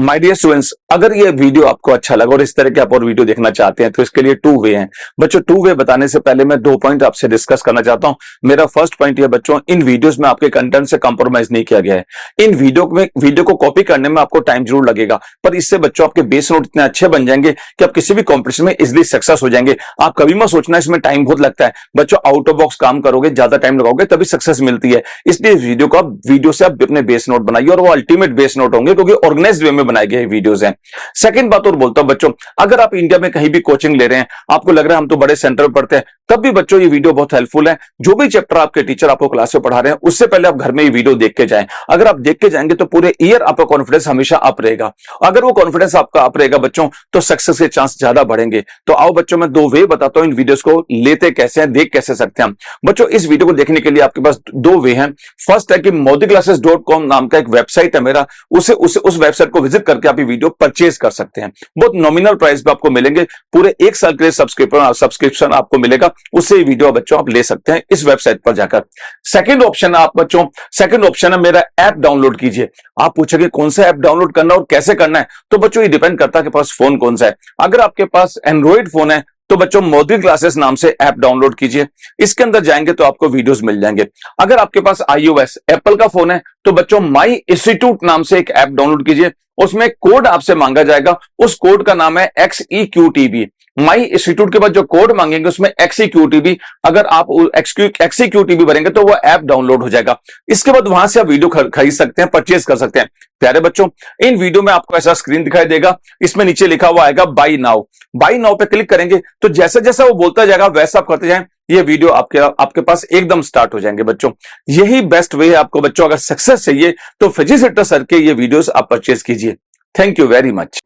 माय डियर स्टूडेंट्स, अगर ये वीडियो आपको अच्छा लगा और इस तरह के आप और वीडियो देखना चाहते हैं तो इसके लिए 2 वे हैं बच्चों। 2 वे बताने से पहले मैं 2 पॉइंट आपसे डिस्कस करना चाहता हूं। मेरा फर्स्ट पॉइंट ये बच्चों, इन वीडियोस में आपके कंटेंट से कंप्रोमाइज नहीं किया गया है। इन वीडियो को कॉपी करने में आपको टाइम जरूर लगेगा, पर इससे बच्चों आपके बेस नोट इतने अच्छे बन जाएंगे कि आप किसी भी कॉम्पिटिशन में इजिली सक्सेस हो जाएंगे। आप कभी मत सोचना इसमें टाइम बहुत लगता है बच्चों, आउट ऑफ बॉक्स काम करोगे, ज्यादा टाइम लगाओगे तभी सक्सेस मिलती है। इसलिए वीडियो से आप अपने बेस नोट बनाइए, और वो अल्टीमेट बेस नोट होंगे क्योंकि ऑर्गेनाइज्ड वे में बनाए गए वीडियोस हैं। सेकंड बात और बोलता हूं बच्चों, अगर आप इंडिया में कहीं भी कोचिंग ले रहे हैं, आपको लग रहा है हम तो बड़े सेंटर में पढ़ते हैं, तब भी बच्चों ये वीडियो बहुत हेल्पफुल है। जो भी चैप्टर आपके टीचर आपको क्लास में पढ़ा रहे हैं उससे पहले आप घर में ये वीडियो देख के जाएं। अगर आप देख के जाएंगे तो पूरे ईयर आपका कॉन्फिडेंस हमेशा अप रहेगा। अगर वो कॉन्फिडेंस आपका अप रहेगा बच्चों तो सक्सेस के चांस ज्यादा बढ़ेंगे। तो आओ बच्चों, मैं 2 वे बताता हूं इन वीडियोस को लेते कैसे हैं, देख कैसे सकते हैं बच्चों। इस वीडियो को देखने के लिए आपके पास 2 वे हैं। फर्स्ट है कि modiclasses.com नाम का एक वेबसाइट है मेरा, उस वेबसाइट को विजिट करके आप ये वीडियो परचेज कर सकते हैं। बहुत नॉमिनल प्राइस पे आपको मिलेंगे, पूरे 1 साल के लिए सब्सक्रिप्शन आपको मिलेगा, उससे ये वीडियो बच्चों आप ले सकते हैं इस वेबसाइट पर जाकर। सेकंड ऑप्शन है आप बच्चों, सेकंड ऑप्शन है मेरा ऐप डाउनलोड कीजिए। आप पूछेंगे कौन सा ऐप डाउनलोड करना और कैसे करना है, तो बच्चों ये डिपेंड करता है कि पास फोन कौन सा है। अगर आपके पास एंड्रॉइड फोन है तो बच्चों मॉडल क्लासेस नाम से ऐप डाउनलोड कीजिए। इसके अंदर जाएंगे तो आपको वीडियोस मिल जाएंगे। अगर आपके पास iOS एप्पल का फोन है तो बच्चों माई इंस्टीट्यूट नाम से एक ऐप डाउनलोड कीजिए। उसमें कोड आपसे मांगा जाएगा, उस कोड का नाम है XEQTB। माई इंस्टीट्यूट के बाद जो कोड मांगेंगे उसमें XEQTB, अगर आप XEQTB भरेंगे तो वो ऐप डाउनलोड हो जाएगा। इसके बाद वहां से आप वीडियो खरीद सकते हैं, परचेज कर सकते हैं। प्यारे बच्चों, इन वीडियो में आपको ऐसा स्क्रीन दिखाई देगा, इसमें नीचे लिखा हुआ आएगा बाय नाउ। बाय नाउ पे क्लिक करेंगे तो जैसे जैसा वो बोलता जाएगा वैसा आप करते जाएं, ये वीडियो आपके पास एकदम स्टार्ट हो जाएंगे बच्चों। यही बेस्ट वे है आपको बच्चों, अगर सक्सेस चाहिए तो फिजिक्स सर के ये वीडियोस आप परचेज कीजिए। Thank you very much.